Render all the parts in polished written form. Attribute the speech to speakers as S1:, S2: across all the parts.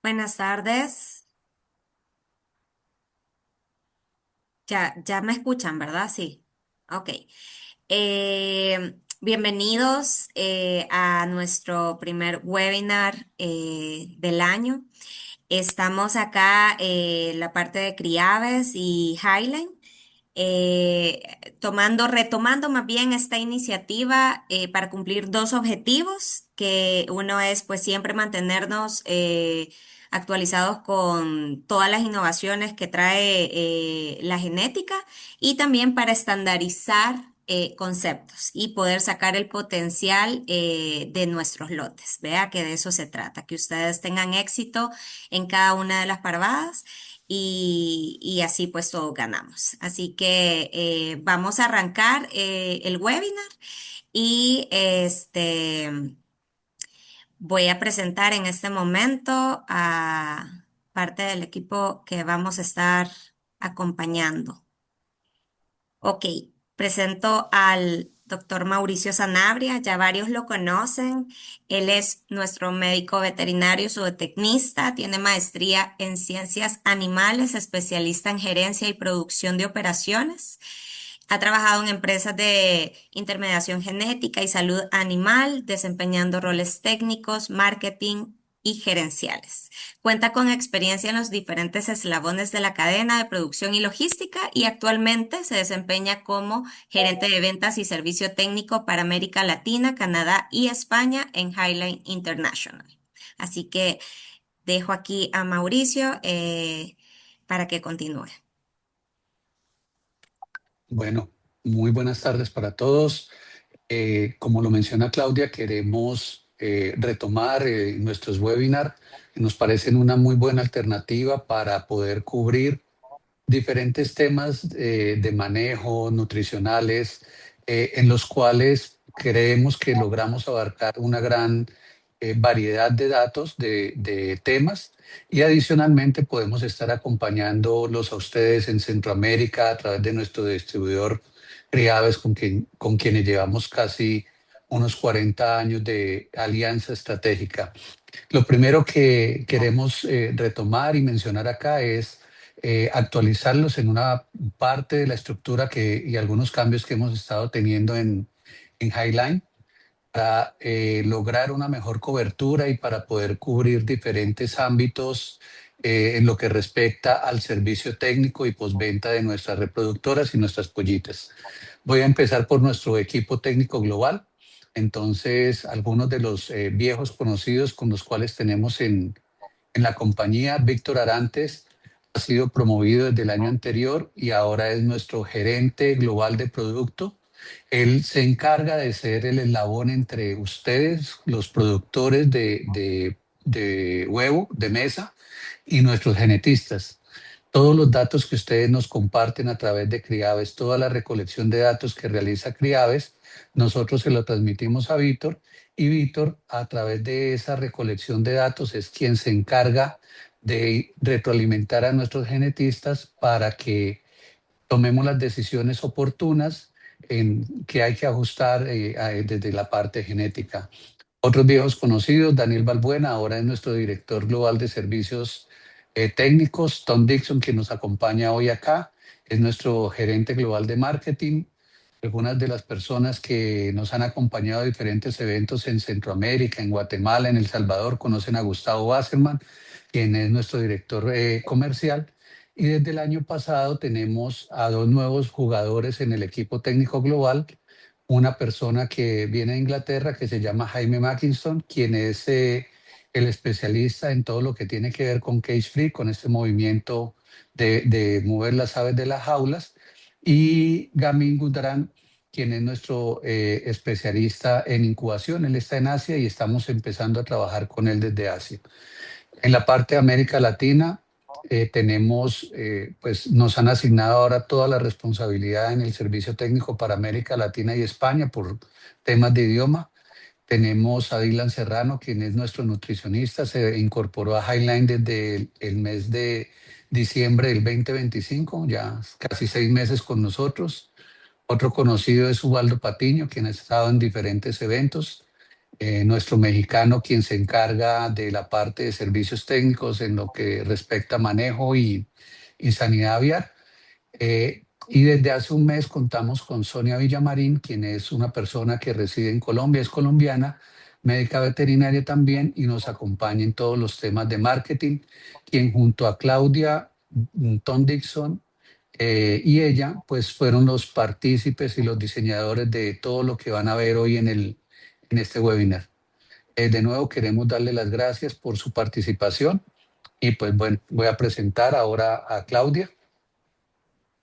S1: Buenas tardes. Ya me escuchan, ¿verdad? Sí. Ok. Bienvenidos a nuestro primer webinar del año. Estamos acá la parte de Criaves y Highline, retomando más bien esta iniciativa para cumplir dos objetivos, que uno es pues siempre mantenernos actualizados con todas las innovaciones que trae la genética y también para estandarizar conceptos y poder sacar el potencial de nuestros lotes. Vea que de eso se trata, que ustedes tengan éxito en cada una de las parvadas y así pues todos ganamos. Así que vamos a arrancar el webinar y voy a presentar en este momento a parte del equipo que vamos a estar acompañando. Ok, presento al doctor Mauricio Sanabria, ya varios lo conocen. Él es nuestro médico veterinario zootecnista, tiene maestría en ciencias animales, especialista en gerencia y producción de operaciones. Ha trabajado en empresas de intermediación genética y salud animal, desempeñando roles técnicos, marketing y gerenciales. Cuenta con experiencia en los diferentes eslabones de la cadena de producción y logística y actualmente se desempeña como gerente de ventas y servicio técnico para América Latina, Canadá y España en Highline International. Así que dejo aquí a Mauricio para que continúe.
S2: Bueno, muy buenas tardes para todos. Como lo menciona Claudia, queremos retomar nuestros webinars, que nos parecen una muy buena alternativa para poder cubrir diferentes temas de manejo nutricionales, en los cuales creemos que logramos abarcar una gran variedad de datos, de temas, y adicionalmente podemos estar acompañándolos a ustedes en Centroamérica a través de nuestro distribuidor Criaves, con quienes llevamos casi unos 40 años de alianza estratégica. Lo primero que queremos retomar y mencionar acá es actualizarlos en una parte de la estructura y algunos cambios que hemos estado teniendo en Highline para lograr una mejor cobertura y para poder cubrir diferentes ámbitos en lo que respecta al servicio técnico y postventa de nuestras reproductoras y nuestras pollitas. Voy a empezar por nuestro equipo técnico global. Entonces, algunos de los viejos conocidos con los cuales tenemos en la compañía. Víctor Arantes ha sido promovido desde el año anterior y ahora es nuestro gerente global de producto. Él se encarga de ser el eslabón entre ustedes, los productores de huevo, de mesa, y nuestros genetistas. Todos los datos que ustedes nos comparten a través de Criaves, toda la recolección de datos que realiza Criaves, nosotros se lo transmitimos a Víctor y Víctor, a través de esa recolección de datos, es quien se encarga de retroalimentar a nuestros genetistas para que tomemos las decisiones oportunas en que hay que ajustar desde la parte genética. Otros viejos conocidos, Daniel Balbuena, ahora es nuestro director global de servicios técnicos. Tom Dixon, quien nos acompaña hoy acá, es nuestro gerente global de marketing. Algunas de las personas que nos han acompañado a diferentes eventos en Centroamérica, en Guatemala, en El Salvador, conocen a Gustavo Wasserman, quien es nuestro director comercial. Y desde el año pasado tenemos a dos nuevos jugadores en el equipo técnico global, una persona que viene de Inglaterra que se llama Jaime Mackinson, quien es el especialista en todo lo que tiene que ver con cage free, con este movimiento de mover las aves de las jaulas, y Gamin Gudran, quien es nuestro especialista en incubación. Él está en Asia y estamos empezando a trabajar con él desde Asia. En la parte de América Latina pues nos han asignado ahora toda la responsabilidad en el servicio técnico para América Latina y España por temas de idioma. Tenemos a Dylan Serrano, quien es nuestro nutricionista, se incorporó a Highline desde el mes de diciembre del 2025, ya casi 6 meses con nosotros. Otro conocido es Ubaldo Patiño, quien ha estado en diferentes eventos. nuestro mexicano, quien se encarga de la parte de servicios técnicos en lo que respecta a manejo y sanidad aviar. Y desde hace un mes contamos con Sonia Villamarín, quien es una persona que reside en Colombia, es colombiana, médica veterinaria también, y nos acompaña en todos los temas de marketing, quien junto a Claudia Tom Dixon y ella, pues fueron los partícipes y los diseñadores de todo lo que van a ver hoy en este webinar. De nuevo, queremos darle las gracias por su participación y pues bueno, voy a presentar ahora a Claudia.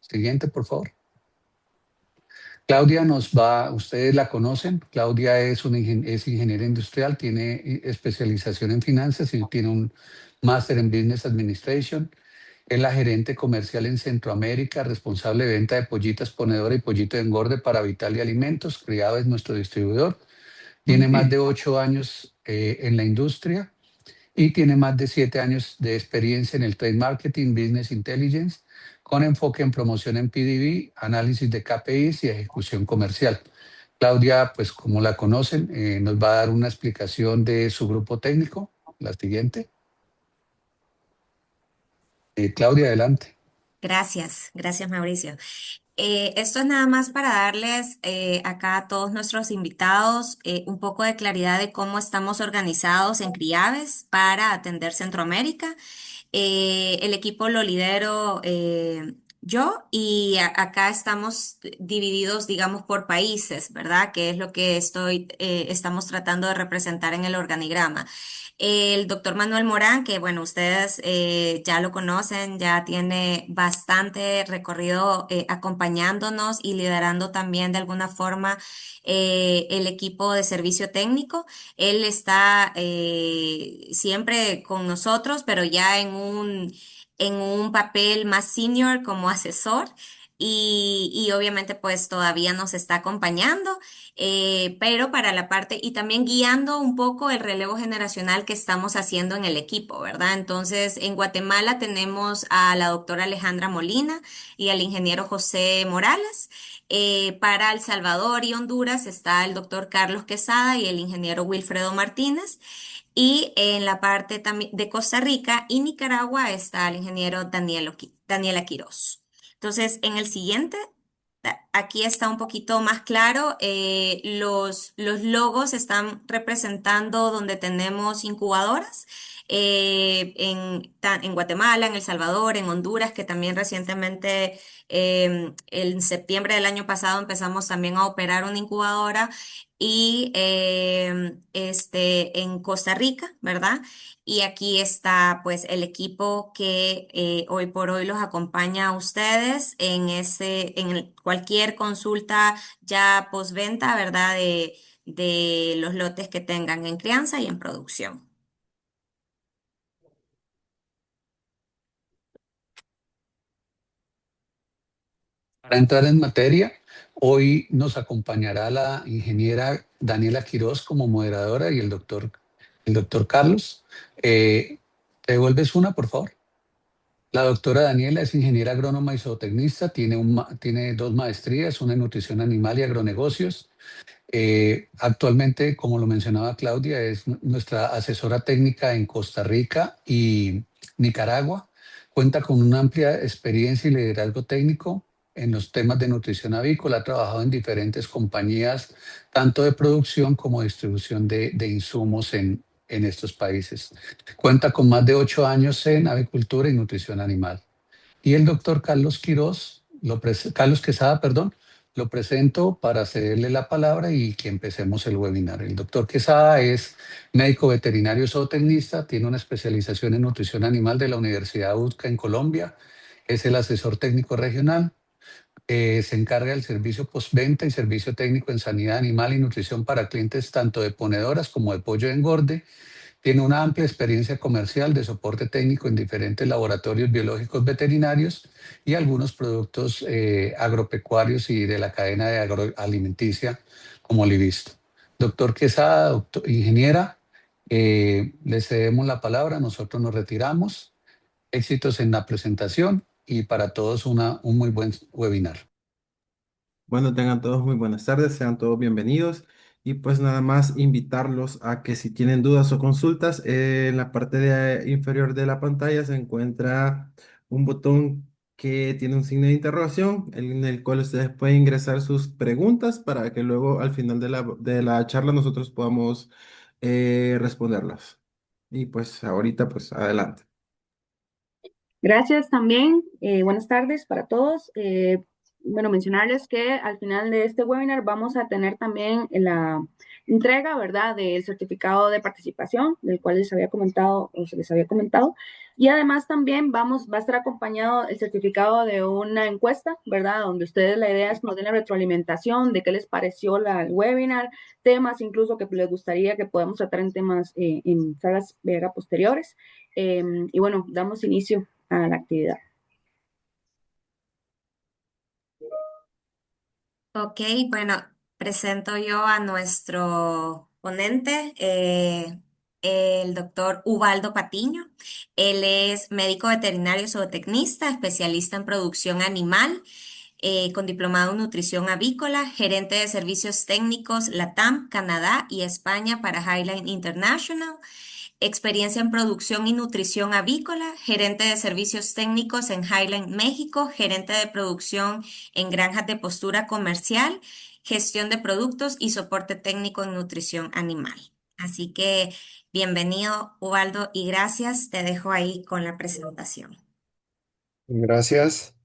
S2: Siguiente, por favor. Claudia ustedes la conocen, Claudia es ingeniera industrial, tiene especialización en finanzas y tiene un máster en Business Administration. Es la gerente comercial en Centroamérica, responsable de venta de pollitas ponedora y pollito de engorde para Vital y Alimentos. Criado es nuestro distribuidor. Tiene más de 8 años en la industria y tiene más de 7 años de experiencia en el trade marketing, business intelligence, con enfoque en promoción en PDV, análisis de KPIs y ejecución comercial. Claudia, pues como la conocen, nos va a dar una explicación de su grupo técnico. La siguiente. Claudia, adelante.
S1: Gracias, gracias Mauricio. Esto es nada más para darles acá a todos nuestros invitados un poco de claridad de cómo estamos organizados en CRIAVES para atender Centroamérica. El equipo lo lidero yo y acá estamos divididos, digamos, por países, ¿verdad? Que es lo que estamos tratando de representar en el organigrama. El doctor Manuel Morán, que bueno, ustedes ya lo conocen, ya tiene bastante recorrido acompañándonos y liderando también de alguna forma el equipo de servicio técnico. Él está siempre con nosotros, pero ya en un papel más senior como asesor. Y obviamente pues todavía nos está acompañando, pero para la parte y también guiando un poco el relevo generacional que estamos haciendo en el equipo, ¿verdad? Entonces, en Guatemala tenemos a la doctora Alejandra Molina y al ingeniero José Morales. Para El Salvador y Honduras está el doctor Carlos Quesada y el ingeniero Wilfredo Martínez. Y en la parte también de Costa Rica y Nicaragua está el ingeniero Daniela Quiroz. Entonces, en el siguiente, aquí está un poquito más claro. Los logos están representando donde tenemos incubadoras. En Guatemala, en El Salvador, en Honduras, que también recientemente, en septiembre del año pasado, empezamos también a operar una incubadora y en Costa Rica, ¿verdad? Y aquí está pues el equipo que hoy por hoy los acompaña a ustedes cualquier consulta ya postventa, ¿verdad? De los lotes que tengan en crianza y en producción.
S2: Para entrar en materia, hoy nos acompañará la ingeniera Daniela Quiroz como moderadora y el doctor Carlos. ¿Te devuelves una, por favor? La doctora Daniela es ingeniera agrónoma y zootecnista, tiene 2 maestrías, una en nutrición animal y agronegocios. Actualmente, como lo mencionaba Claudia, es nuestra asesora técnica en Costa Rica y Nicaragua. Cuenta con una amplia experiencia y liderazgo técnico en los temas de nutrición avícola. Ha trabajado en diferentes compañías, tanto de producción como distribución de insumos en estos países. Cuenta con más de 8 años en avicultura y nutrición animal. Y el doctor Carlos Quesada, perdón, lo presento para cederle la palabra y que empecemos el webinar. El doctor Quesada es médico veterinario zootecnista, tiene una especialización en nutrición animal de la Universidad UTCA en Colombia, es el asesor técnico regional, se encarga del servicio postventa y servicio técnico en sanidad animal y nutrición para clientes tanto de ponedoras como de pollo de engorde. Tiene una amplia experiencia comercial de soporte técnico en diferentes laboratorios biológicos veterinarios y algunos productos agropecuarios y de la cadena de agroalimenticia como Livisto. Doctor Quesada, ingeniera, le cedemos la palabra, nosotros nos retiramos. Éxitos en la presentación y para todos un muy buen webinar.
S3: Bueno, tengan todos muy buenas tardes, sean todos bienvenidos. Y pues nada más invitarlos a que si tienen dudas o consultas, en la parte inferior de la pantalla se encuentra un botón que tiene un signo de interrogación en el cual ustedes pueden ingresar sus preguntas para que luego al final de la charla nosotros podamos responderlas. Y pues ahorita pues adelante.
S4: Gracias también. Buenas tardes para todos. Bueno, mencionarles que al final de este webinar vamos a tener también la entrega, ¿verdad?, del certificado de participación, del cual les había comentado o se les había comentado. Y además también va a estar acompañado el certificado de una encuesta, ¿verdad?, donde ustedes la idea es que nos den la retroalimentación de qué les pareció el webinar, temas incluso que les gustaría que podamos tratar en temas en salas, ¿verdad?, posteriores. Y bueno, damos inicio a la actividad.
S1: Ok, bueno, presento yo a nuestro ponente, el doctor Ubaldo Patiño. Él es médico veterinario zootecnista, especialista en producción animal, con diplomado en nutrición avícola, gerente de servicios técnicos LATAM, Canadá y España para Highline International. Experiencia en producción y nutrición avícola, gerente de servicios técnicos en Highland, México, gerente de producción en granjas de postura comercial, gestión de productos y soporte técnico en nutrición animal. Así que bienvenido, Ubaldo, y gracias. Te dejo ahí con la presentación.
S5: Gracias.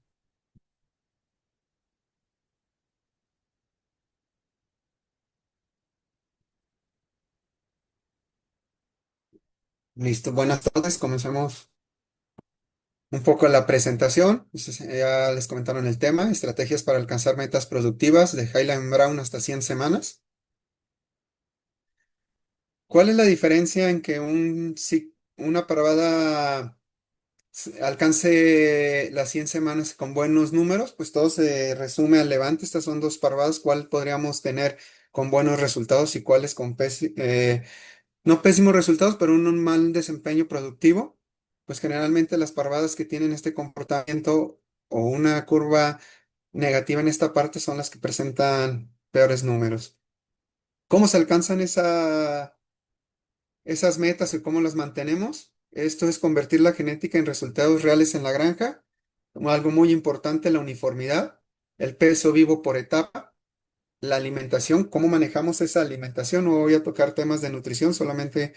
S5: Listo. Buenas tardes. Comencemos un poco la presentación. Ya les comentaron el tema, estrategias para alcanzar metas productivas de Highland Brown hasta 100 semanas. ¿Cuál es la diferencia en que una parvada alcance las 100 semanas con buenos números? Pues todo se resume al levante. Estas son dos parvadas. ¿Cuál podríamos tener con buenos resultados y cuáles con no pésimos resultados, pero un mal desempeño productivo? Pues generalmente las parvadas que tienen este comportamiento o una curva negativa en esta parte son las que presentan peores números. ¿Cómo se alcanzan esas metas y cómo las mantenemos? Esto es convertir la genética en resultados reales en la granja. Algo muy importante, la uniformidad, el peso vivo por etapa, la alimentación, cómo manejamos esa alimentación. No voy a tocar temas de nutrición, solamente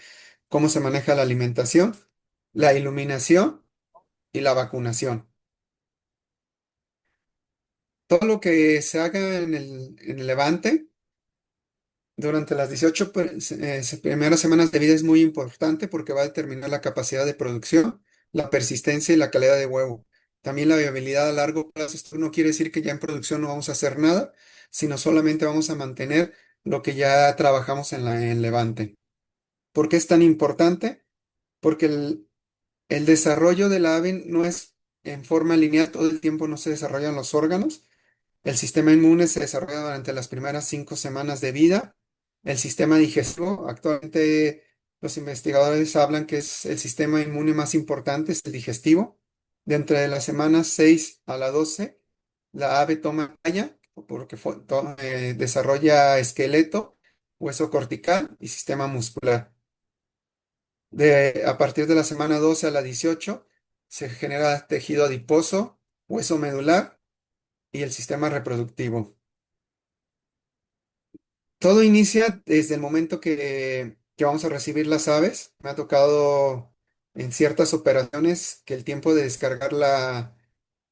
S5: cómo se maneja la alimentación, la iluminación y la vacunación. Todo lo que se haga en el levante durante las 18 primeras semanas de vida es muy importante porque va a determinar la capacidad de producción, la persistencia y la calidad de huevo. También la viabilidad a largo plazo. Esto no quiere decir que ya en producción no vamos a hacer nada, sino solamente vamos a mantener lo que ya trabajamos en levante. ¿Por qué es tan importante? Porque el desarrollo de la ave no es en forma lineal, todo el tiempo no se desarrollan los órganos. El sistema inmune se desarrolla durante las primeras 5 semanas de vida. El sistema digestivo, actualmente los investigadores hablan que es el sistema inmune más importante, es el digestivo. Dentro de las semanas 6 a la 12, la ave toma talla porque desarrolla esqueleto, hueso cortical y sistema muscular. A partir de la semana 12 a la 18 se genera tejido adiposo, hueso medular y el sistema reproductivo. Todo inicia desde el momento que vamos a recibir las aves. Me ha tocado en ciertas operaciones que el tiempo de descargar la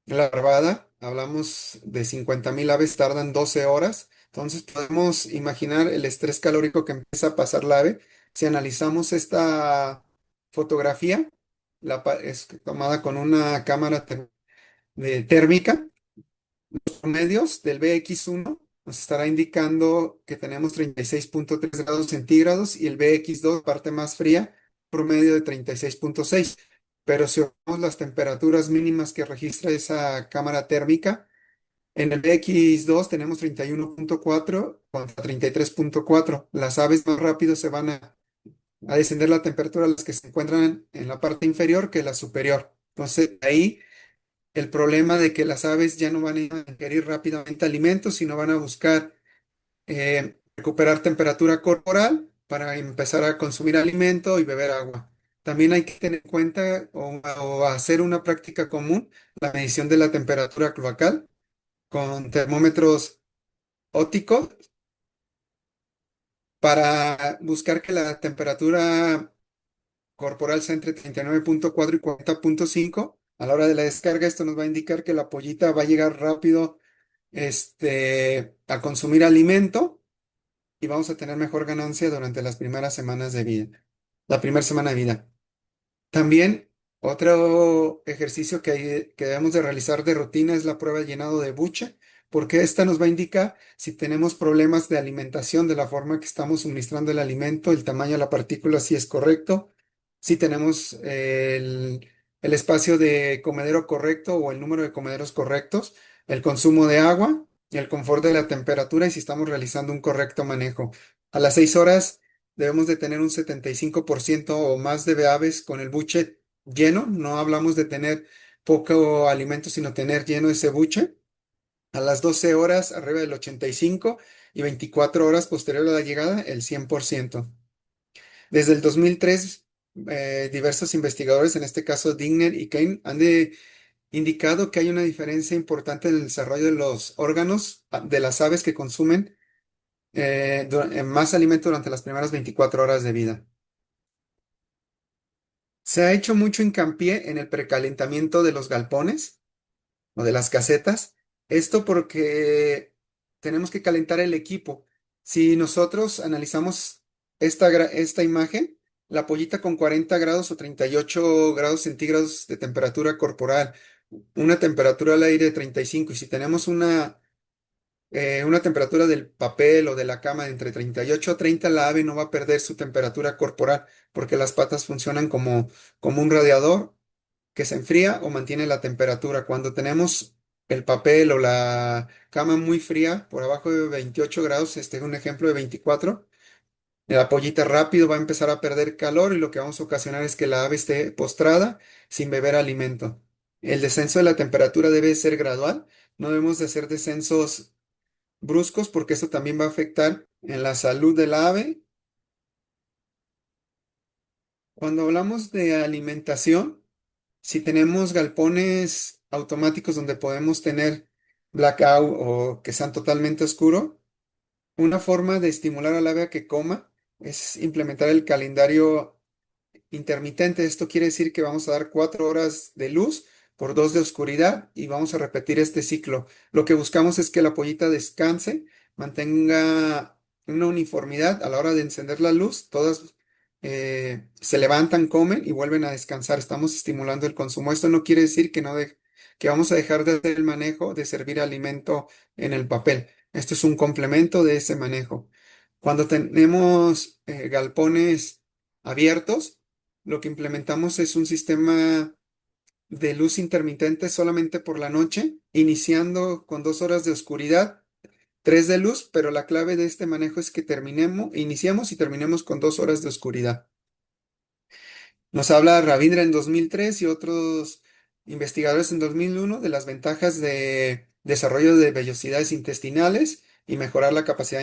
S5: larvada, hablamos de 50,000 aves, tardan 12 horas. Entonces podemos imaginar el estrés calórico que empieza a pasar la ave. Si analizamos esta fotografía, es tomada con una cámara térmica, promedios del BX1 nos estará indicando que tenemos 36,3 grados centígrados y el BX2, parte más fría, promedio de 36,6. Pero si vemos las temperaturas mínimas que registra esa cámara térmica, en el BX2 tenemos 31,4 contra 33,4. Las aves más rápido se van a descender la temperatura a las que se encuentran en la parte inferior que la superior. Entonces, ahí el problema de que las aves ya no van a ingerir rápidamente alimentos, sino van a buscar recuperar temperatura corporal para empezar a consumir alimento y beber agua. También hay que tener en cuenta o hacer una práctica común, la medición de la temperatura cloacal con termómetros ópticos para buscar que la temperatura corporal sea entre 39,4 y 40,5. A la hora de la descarga, esto nos va a indicar que la pollita va a llegar rápido a consumir alimento y vamos a tener mejor ganancia durante las primeras semanas de vida, la primera semana de vida. También otro ejercicio que debemos de realizar de rutina es la prueba de llenado de buche, porque esta nos va a indicar si tenemos problemas de alimentación, de la forma que estamos suministrando el alimento, el tamaño de la partícula, si es correcto, si tenemos el espacio de comedero correcto o el número de comederos correctos, el consumo de agua, el confort de la temperatura y si estamos realizando un correcto manejo. A las 6 horas debemos de tener un 75% o más de aves con el buche lleno. No hablamos de tener poco alimento, sino tener lleno ese buche. A las 12 horas, arriba del 85 y 24 horas posterior a la llegada, el 100%. Desde el 2003, diversos investigadores, en este caso Digner y Kane, indicado que hay una diferencia importante en el desarrollo de los órganos de las aves que consumen más alimento durante las primeras 24 horas de vida. Se ha hecho mucho hincapié en el precalentamiento de los galpones o de las casetas. Esto porque tenemos que calentar el equipo. Si nosotros analizamos esta imagen, la pollita con 40 grados o 38 grados centígrados de temperatura corporal, una temperatura al aire de 35, y si tenemos una temperatura del papel o de la cama de entre 38 a 30, la ave no va a perder su temperatura corporal porque las patas funcionan como un radiador que se enfría o mantiene la temperatura. Cuando tenemos el papel o la cama muy fría, por abajo de 28 grados, este es un ejemplo de 24, la pollita rápido va a empezar a perder calor y lo que vamos a ocasionar es que la ave esté postrada sin beber alimento. El descenso de la temperatura debe ser gradual, no debemos de hacer descensos bruscos porque eso también va a afectar en la salud del ave. Cuando hablamos de alimentación, si tenemos galpones automáticos donde podemos tener blackout o que sean totalmente oscuro, una forma de estimular al ave a que coma es implementar el calendario intermitente. Esto quiere decir que vamos a dar 4 horas de luz por 2 de oscuridad y vamos a repetir este ciclo. Lo que buscamos es que la pollita descanse, mantenga una uniformidad a la hora de encender la luz. Todas se levantan, comen y vuelven a descansar. Estamos estimulando el consumo. Esto no quiere decir que vamos a dejar de hacer el manejo de servir alimento en el papel. Esto es un complemento de ese manejo. Cuando tenemos galpones abiertos, lo que implementamos es un sistema de luz intermitente solamente por la noche, iniciando con 2 horas de oscuridad, 3 de luz, pero la clave de este manejo es que iniciamos y terminemos con 2 horas de oscuridad. Nos habla Ravindra en 2003 y otros investigadores en 2001 de las ventajas de desarrollo de vellosidades intestinales y mejorar la capacidad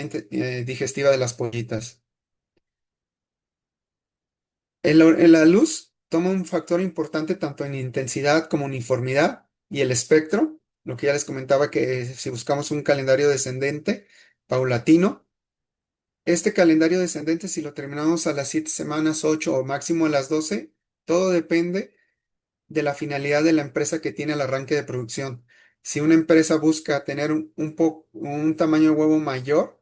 S5: digestiva de las pollitas. En la luz toma un factor importante tanto en intensidad como uniformidad y el espectro, lo que ya les comentaba que si buscamos un calendario descendente, paulatino, este calendario descendente si lo terminamos a las 7 semanas, 8 o máximo a las 12, todo depende de la finalidad de la empresa que tiene el arranque de producción. Si una empresa busca tener un tamaño de huevo mayor,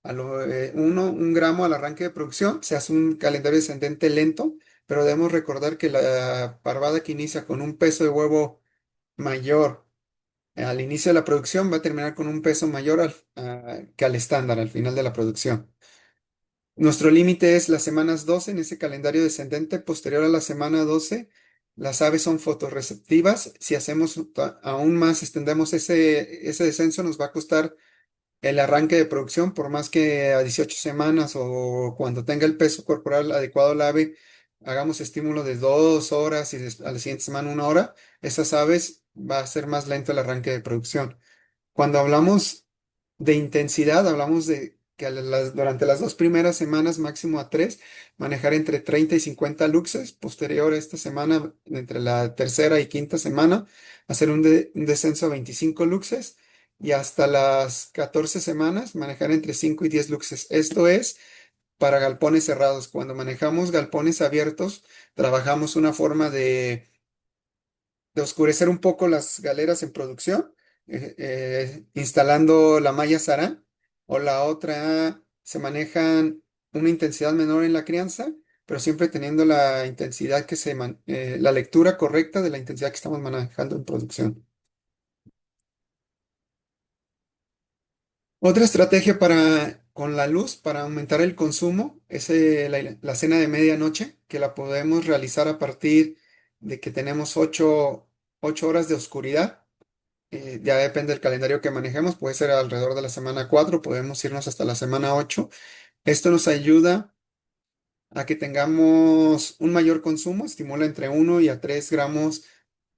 S5: un gramo al arranque de producción, se hace un calendario descendente lento, pero debemos recordar que la parvada que inicia con un peso de huevo mayor al inicio de la producción va a terminar con un peso mayor que al estándar al final de la producción. Nuestro límite es las semanas 12 en ese calendario descendente. Posterior a la semana 12, las aves son fotorreceptivas. Si hacemos aún más, extendemos ese descenso, nos va a costar el arranque de producción, por más que a 18 semanas o cuando tenga el peso corporal adecuado al ave, hagamos estímulo de 2 horas y a la siguiente semana 1 hora, esas aves va a ser más lento el arranque de producción. Cuando hablamos de intensidad, hablamos de que durante las 2 primeras semanas, máximo a 3, manejar entre 30 y 50 luxes. Posterior a esta semana, entre la tercera y quinta semana, hacer un descenso a 25 luxes. Y hasta las 14 semanas, manejar entre 5 y 10 luxes. Esto es para galpones cerrados. Cuando manejamos galpones abiertos, trabajamos una forma de oscurecer un poco las galeras en producción, instalando la malla Sarán, o la otra se manejan una intensidad menor en la crianza, pero siempre teniendo la intensidad la lectura correcta de la intensidad que estamos manejando en producción. Otra estrategia con la luz para aumentar el consumo es la cena de medianoche, que la podemos realizar a partir de que tenemos 8 horas de oscuridad. Ya depende del calendario que manejemos, puede ser alrededor de la semana 4, podemos irnos hasta la semana 8. Esto nos ayuda a que tengamos un mayor consumo, estimula entre 1 y a 3 gramos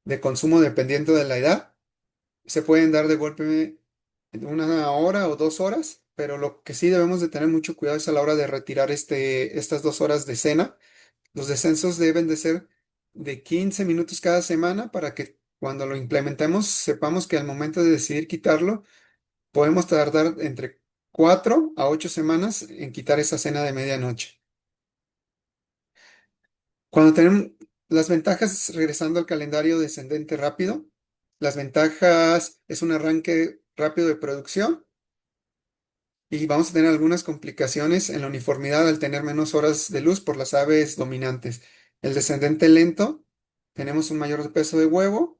S5: de consumo dependiendo de la edad. Se pueden dar de golpe en 1 hora o 2 horas, pero lo que sí debemos de tener mucho cuidado es a la hora de retirar estas 2 horas de cena. Los descensos deben de ser de 15 minutos cada semana para que cuando lo implementemos sepamos que al momento de decidir quitarlo, podemos tardar entre 4 a 8 semanas en quitar esa cena de medianoche. Cuando tenemos las ventajas, regresando al calendario descendente rápido, las ventajas es un arranque rápido de producción y vamos a tener algunas complicaciones en la uniformidad al tener menos horas de luz por las aves dominantes. El descendente lento, tenemos un mayor peso de huevo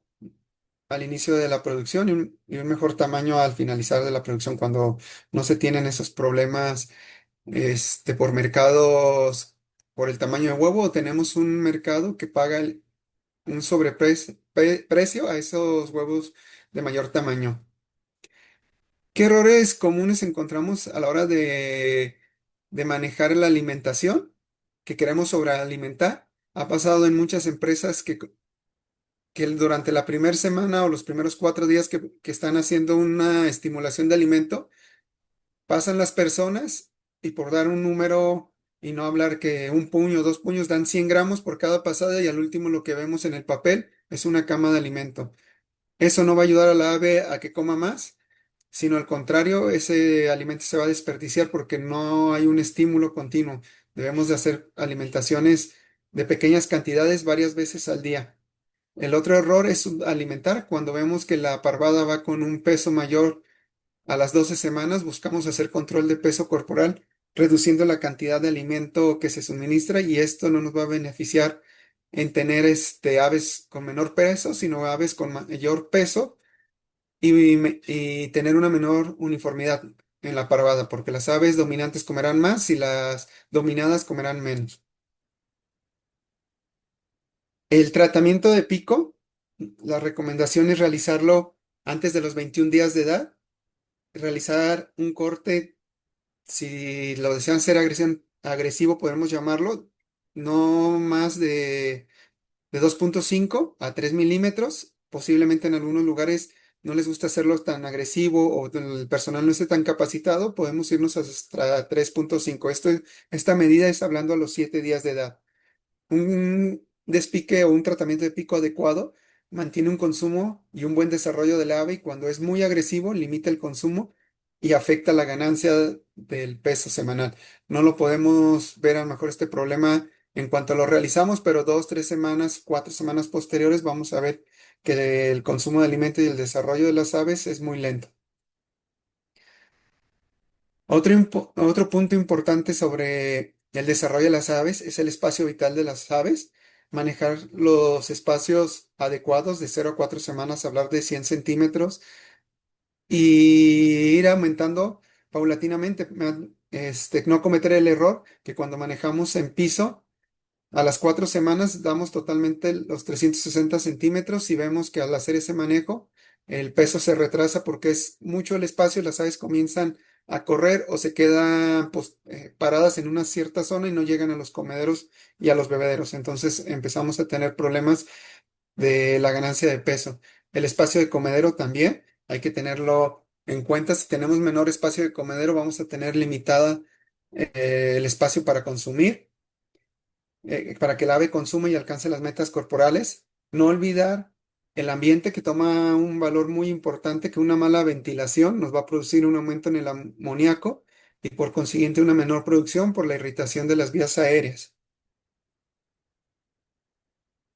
S5: al inicio de la producción y un mejor tamaño al finalizar de la producción cuando no se tienen esos problemas por mercados, por el tamaño de huevo, o tenemos un mercado que paga un sobreprecio a esos huevos de mayor tamaño. ¿Qué errores comunes encontramos a la hora de manejar la alimentación? Que queremos sobrealimentar. Ha pasado en muchas empresas que durante la primera semana o los primeros 4 días que están haciendo una estimulación de alimento, pasan las personas y por dar un número y no hablar que un puño, 2 puños dan 100 gramos por cada pasada y al último lo que vemos en el papel es una cama de alimento. Eso no va a ayudar a la ave a que coma más, sino al contrario, ese alimento se va a desperdiciar porque no hay un estímulo continuo. Debemos de hacer alimentaciones de pequeñas cantidades varias veces al día. El otro error es alimentar. Cuando vemos que la parvada va con un peso mayor a las 12 semanas, buscamos hacer control de peso corporal, reduciendo la cantidad de alimento que se suministra y esto no nos va a beneficiar en tener aves con menor peso, sino aves con mayor peso y tener una menor uniformidad en la parvada, porque las aves dominantes comerán más y las dominadas comerán menos. El tratamiento de pico, la recomendación es realizarlo antes de los 21 días de edad, realizar un corte, si lo desean ser agresivo, podemos llamarlo, no más de 2,5 a 3 milímetros. Posiblemente en algunos lugares no les gusta hacerlo tan agresivo o el personal no esté tan capacitado, podemos irnos hasta 3,5. Esta medida es hablando a los 7 días de edad. Un despique o un tratamiento de pico adecuado mantiene un consumo y un buen desarrollo del ave y cuando es muy agresivo limita el consumo y afecta la ganancia del peso semanal. No lo podemos ver a lo mejor este problema en cuanto lo realizamos, pero 2, 3 semanas, 4 semanas posteriores vamos a ver que el consumo de alimento y el desarrollo de las aves es muy lento. Otro punto importante sobre el desarrollo de las aves es el espacio vital de las aves. Manejar los espacios adecuados de 0 a 4 semanas, hablar de 100 centímetros y ir aumentando paulatinamente. No cometer el error que cuando manejamos en piso, a las 4 semanas damos totalmente los 360 centímetros y vemos que al hacer ese manejo el peso se retrasa porque es mucho el espacio y las aves comienzan a correr o se quedan pues, paradas en una cierta zona y no llegan a los comederos y a los bebederos. Entonces empezamos a tener problemas de la ganancia de peso. El espacio de comedero también hay que tenerlo en cuenta. Si tenemos menor espacio de comedero, vamos a tener limitada el espacio para consumir, para que el ave consuma y alcance las metas corporales. No olvidar el ambiente, que toma un valor muy importante, que una mala ventilación nos va a producir un aumento en el amoníaco y por consiguiente una menor producción por la irritación de las vías aéreas.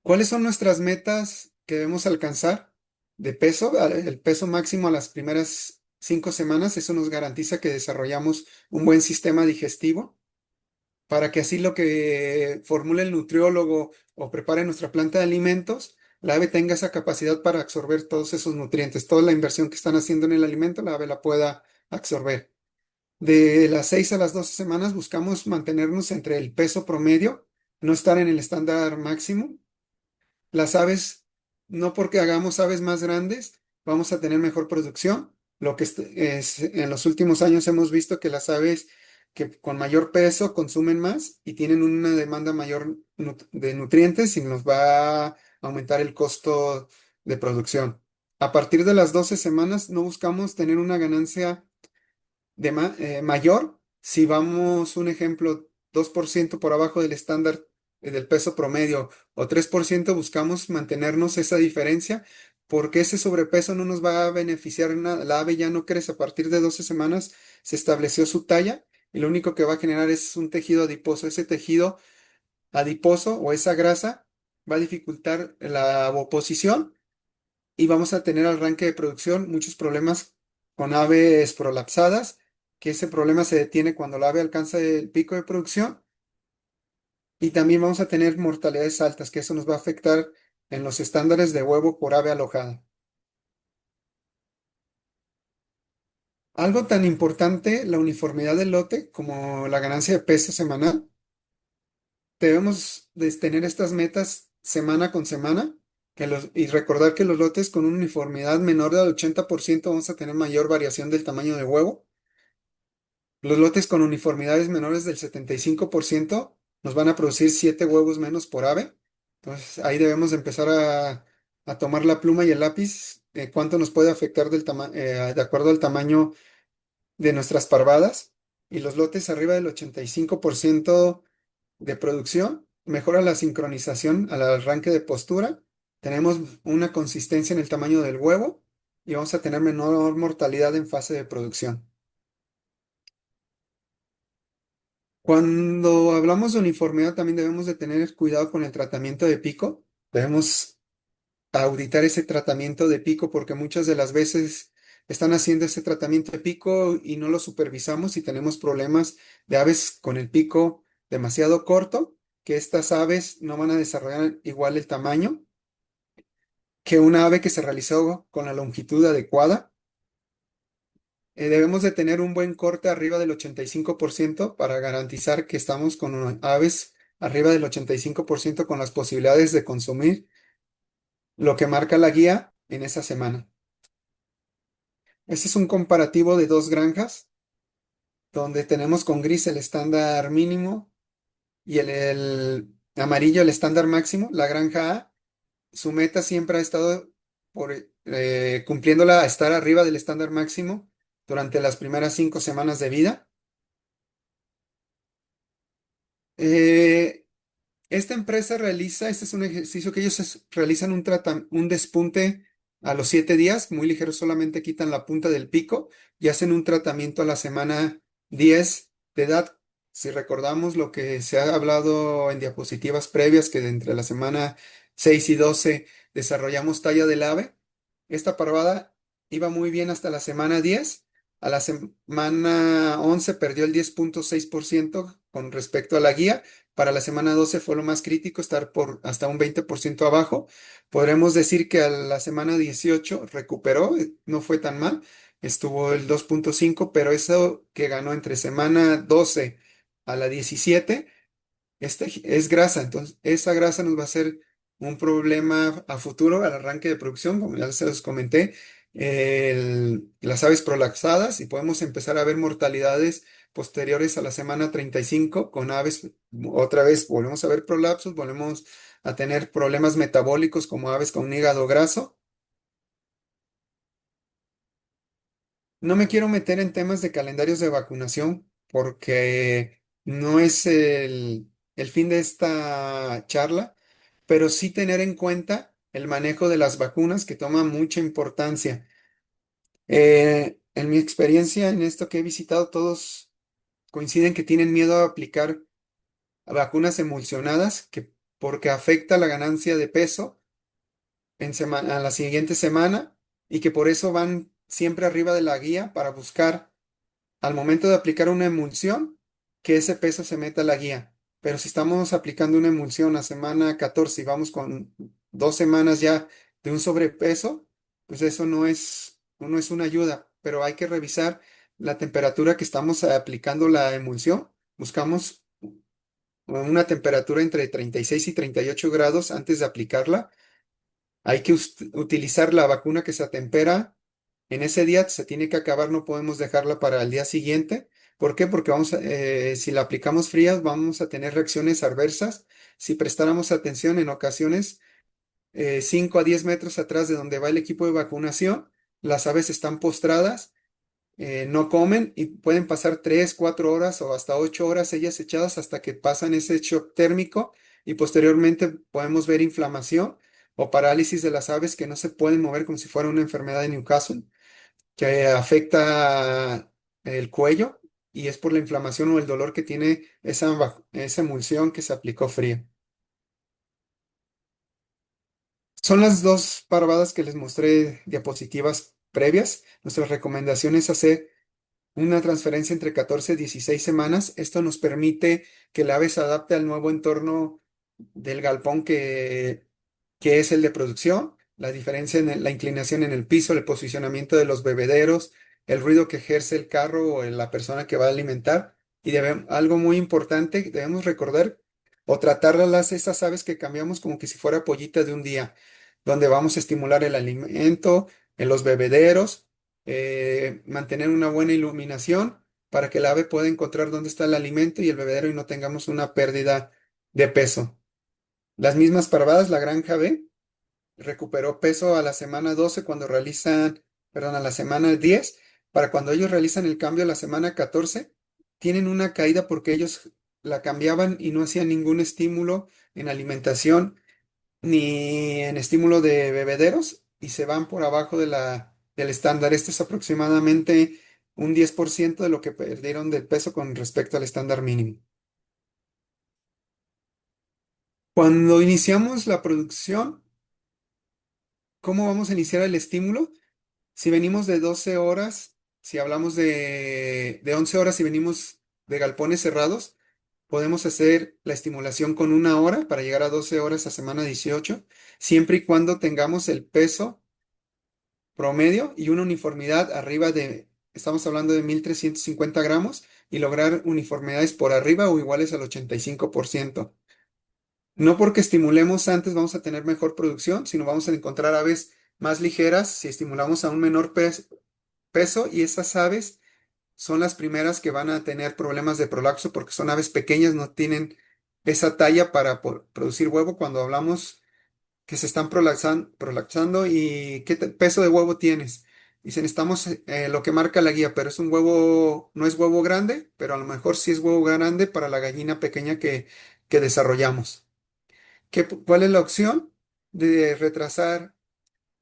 S5: ¿Cuáles son nuestras metas que debemos alcanzar de peso? El peso máximo a las primeras 5 semanas, eso nos garantiza que desarrollamos un buen sistema digestivo para que así lo que formule el nutriólogo o prepare nuestra planta de alimentos, la ave tenga esa capacidad para absorber todos esos nutrientes. Toda la inversión que están haciendo en el alimento, la ave la pueda absorber. De las 6 a las 12 semanas buscamos mantenernos entre el peso promedio, no estar en el estándar máximo. Las aves, no porque hagamos aves más grandes, vamos a tener mejor producción. Lo que en los últimos años hemos visto que las aves que con mayor peso consumen más y tienen una demanda mayor de nutrientes y nos va a aumentar el costo de producción. A partir de las 12 semanas no buscamos tener una ganancia mayor si vamos, un ejemplo, 2% por abajo del estándar del peso promedio o 3%, buscamos mantenernos esa diferencia porque ese sobrepeso no nos va a beneficiar en nada. La ave ya no crece. A partir de 12 semanas se estableció su talla y lo único que va a generar es un tejido adiposo. Ese tejido adiposo o esa grasa va a dificultar la oposición y vamos a tener arranque de producción muchos problemas con aves prolapsadas, que ese problema se detiene cuando la ave alcanza el pico de producción, y también vamos a tener mortalidades altas, que eso nos va a afectar en los estándares de huevo por ave alojada. Algo tan importante, la uniformidad del lote, como la ganancia de peso semanal. Debemos de tener estas metas semana con semana y recordar que los lotes con una uniformidad menor del 80% vamos a tener mayor variación del tamaño de huevo. Los lotes con uniformidades menores del 75% nos van a producir 7 huevos menos por ave. Entonces ahí debemos de empezar a tomar la pluma y el lápiz, cuánto nos puede afectar de acuerdo al tamaño de nuestras parvadas. Y los lotes arriba del 85% de producción, mejora la sincronización al arranque de postura, tenemos una consistencia en el tamaño del huevo y vamos a tener menor mortalidad en fase de producción. Cuando hablamos de uniformidad, también debemos de tener cuidado con el tratamiento de pico. Debemos auditar ese tratamiento de pico porque muchas de las veces están haciendo ese tratamiento de pico y no lo supervisamos y tenemos problemas de aves con el pico demasiado corto, que estas aves no van a desarrollar igual el tamaño que una ave que se realizó con la longitud adecuada. Debemos de tener un buen corte arriba del 85% para garantizar que estamos con aves arriba del 85% con las posibilidades de consumir lo que marca la guía en esa semana. Este es un comparativo de dos granjas, donde tenemos con gris el estándar mínimo y el amarillo el estándar máximo. La granja A, su meta siempre ha estado cumpliéndola a estar arriba del estándar máximo durante las primeras 5 semanas de vida. Eh, Esta empresa este es un ejercicio que ellos realizan un despunte a los 7 días, muy ligero, solamente quitan la punta del pico y hacen un tratamiento a la semana 10 de edad. Si recordamos lo que se ha hablado en diapositivas previas, que de entre la semana 6 y 12 desarrollamos talla del ave, esta parvada iba muy bien hasta la semana 10. A la semana 11 perdió el 10,6% con respecto a la guía. Para la semana 12 fue lo más crítico, estar por hasta un 20% abajo. Podremos decir que a la semana 18 recuperó, no fue tan mal, estuvo el 2,5, pero eso que ganó entre semana 12 a la 17, es grasa. Entonces, esa grasa nos va a ser un problema a futuro al arranque de producción, como ya se los comenté, las aves prolapsadas, y podemos empezar a ver mortalidades posteriores a la semana 35 con aves. Otra vez volvemos a ver prolapsos, volvemos a tener problemas metabólicos como aves con hígado graso. No me quiero meter en temas de calendarios de vacunación porque no es el fin de esta charla, pero sí tener en cuenta el manejo de las vacunas que toma mucha importancia. En mi experiencia en esto que he visitado, todos coinciden que tienen miedo a aplicar vacunas emulsionadas porque afecta la ganancia de peso a la siguiente semana y que por eso van siempre arriba de la guía para buscar al momento de aplicar una emulsión que ese peso se meta a la guía. Pero si estamos aplicando una emulsión a semana 14 y vamos con 2 semanas ya de un sobrepeso, pues eso no es una ayuda, pero hay que revisar la temperatura que estamos aplicando la emulsión. Buscamos una temperatura entre 36 y 38 grados antes de aplicarla. Hay que utilizar la vacuna que se atempera en ese día, se tiene que acabar, no podemos dejarla para el día siguiente. ¿Por qué? Porque si la aplicamos fría, vamos a tener reacciones adversas. Si prestáramos atención en ocasiones, 5 a 10 metros atrás de donde va el equipo de vacunación, las aves están postradas, no comen y pueden pasar 3, 4 horas o hasta 8 horas ellas echadas hasta que pasan ese shock térmico y posteriormente podemos ver inflamación o parálisis de las aves que no se pueden mover como si fuera una enfermedad de Newcastle que afecta el cuello y es por la inflamación o el dolor que tiene esa emulsión que se aplicó fría. Son las dos parvadas que les mostré diapositivas previas. Nuestra recomendación es hacer una transferencia entre 14 y 16 semanas. Esto nos permite que el ave se adapte al nuevo entorno del galpón que es el de producción, la diferencia en la inclinación en el piso, el posicionamiento de los bebederos, el ruido que ejerce el carro o en la persona que va a alimentar. Y algo muy importante, debemos recordar o tratarlas esas aves que cambiamos como que si fuera pollita de un día, donde vamos a estimular el alimento en los bebederos, mantener una buena iluminación para que el ave pueda encontrar dónde está el alimento y el bebedero y no tengamos una pérdida de peso. Las mismas parvadas, la granja B recuperó peso a la semana 12 cuando realizan, perdón, a la semana 10, para cuando ellos realizan el cambio a la semana 14, tienen una caída porque ellos la cambiaban y no hacían ningún estímulo en alimentación ni en estímulo de bebederos y se van por abajo del estándar. Esto es aproximadamente un 10% de lo que perdieron del peso con respecto al estándar mínimo. Cuando iniciamos la producción, ¿cómo vamos a iniciar el estímulo? Si venimos de 12 horas, si hablamos de 11 horas y venimos de galpones cerrados, podemos hacer la estimulación con 1 hora para llegar a 12 horas a semana 18, siempre y cuando tengamos el peso promedio y una uniformidad arriba estamos hablando de 1350 gramos, y lograr uniformidades por arriba o iguales al 85%. No porque estimulemos antes vamos a tener mejor producción, sino vamos a encontrar aves más ligeras si estimulamos a un menor peso y esas aves son las primeras que van a tener problemas de prolapso porque son aves pequeñas, no tienen esa talla para producir huevo. Cuando hablamos que se están prolapsando y qué peso de huevo tienes. Dicen, estamos lo que marca la guía, pero es un huevo, no es huevo grande, pero a lo mejor sí es huevo grande para la gallina pequeña que desarrollamos. ¿Cuál es la opción? De retrasar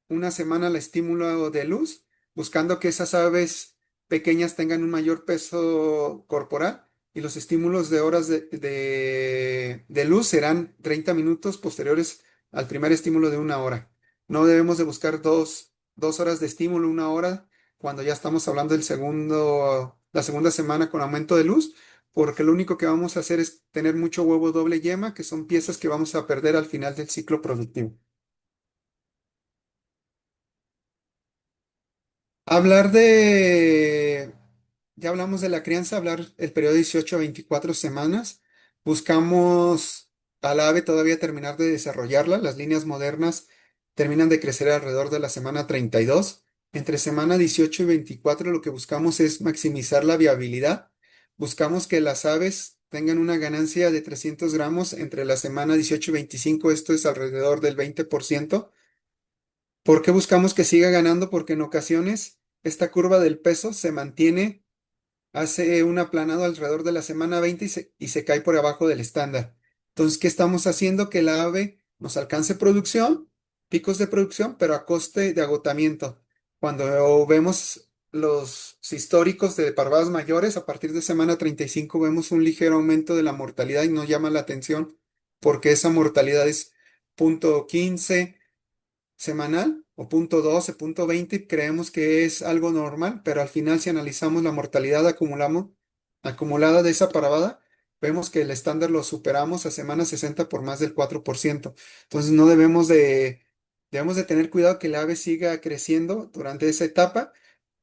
S5: 1 semana el estímulo de luz, buscando que esas aves pequeñas tengan un mayor peso corporal y los estímulos de horas de luz serán 30 minutos posteriores al primer estímulo de 1 hora. No debemos de buscar 2 horas de estímulo, 1 hora, cuando ya estamos hablando la segunda semana con aumento de luz, porque lo único que vamos a hacer es tener mucho huevo doble yema, que son piezas que vamos a perder al final del ciclo productivo. Hablar ya hablamos de la crianza, hablar el periodo 18 a 24 semanas. Buscamos al ave todavía terminar de desarrollarla. Las líneas modernas terminan de crecer alrededor de la semana 32. Entre semana 18 y 24 lo que buscamos es maximizar la viabilidad. Buscamos que las aves tengan una ganancia de 300 gramos entre la semana 18 y 25. Esto es alrededor del 20%. ¿Por qué buscamos que siga ganando? Porque en ocasiones esta curva del peso se mantiene, hace un aplanado alrededor de la semana 20 y se cae por abajo del estándar. Entonces, ¿qué estamos haciendo? Que la ave nos alcance producción, picos de producción, pero a coste de agotamiento. Cuando vemos los históricos de parvadas mayores, a partir de semana 35 vemos un ligero aumento de la mortalidad y nos llama la atención porque esa mortalidad es 0,15 semanal o 0,12, 0,20, creemos que es algo normal, pero al final si analizamos la mortalidad acumulada de esa parvada, vemos que el estándar lo superamos a semana 60 por más del 4%. Entonces no debemos de tener cuidado que el ave siga creciendo durante esa etapa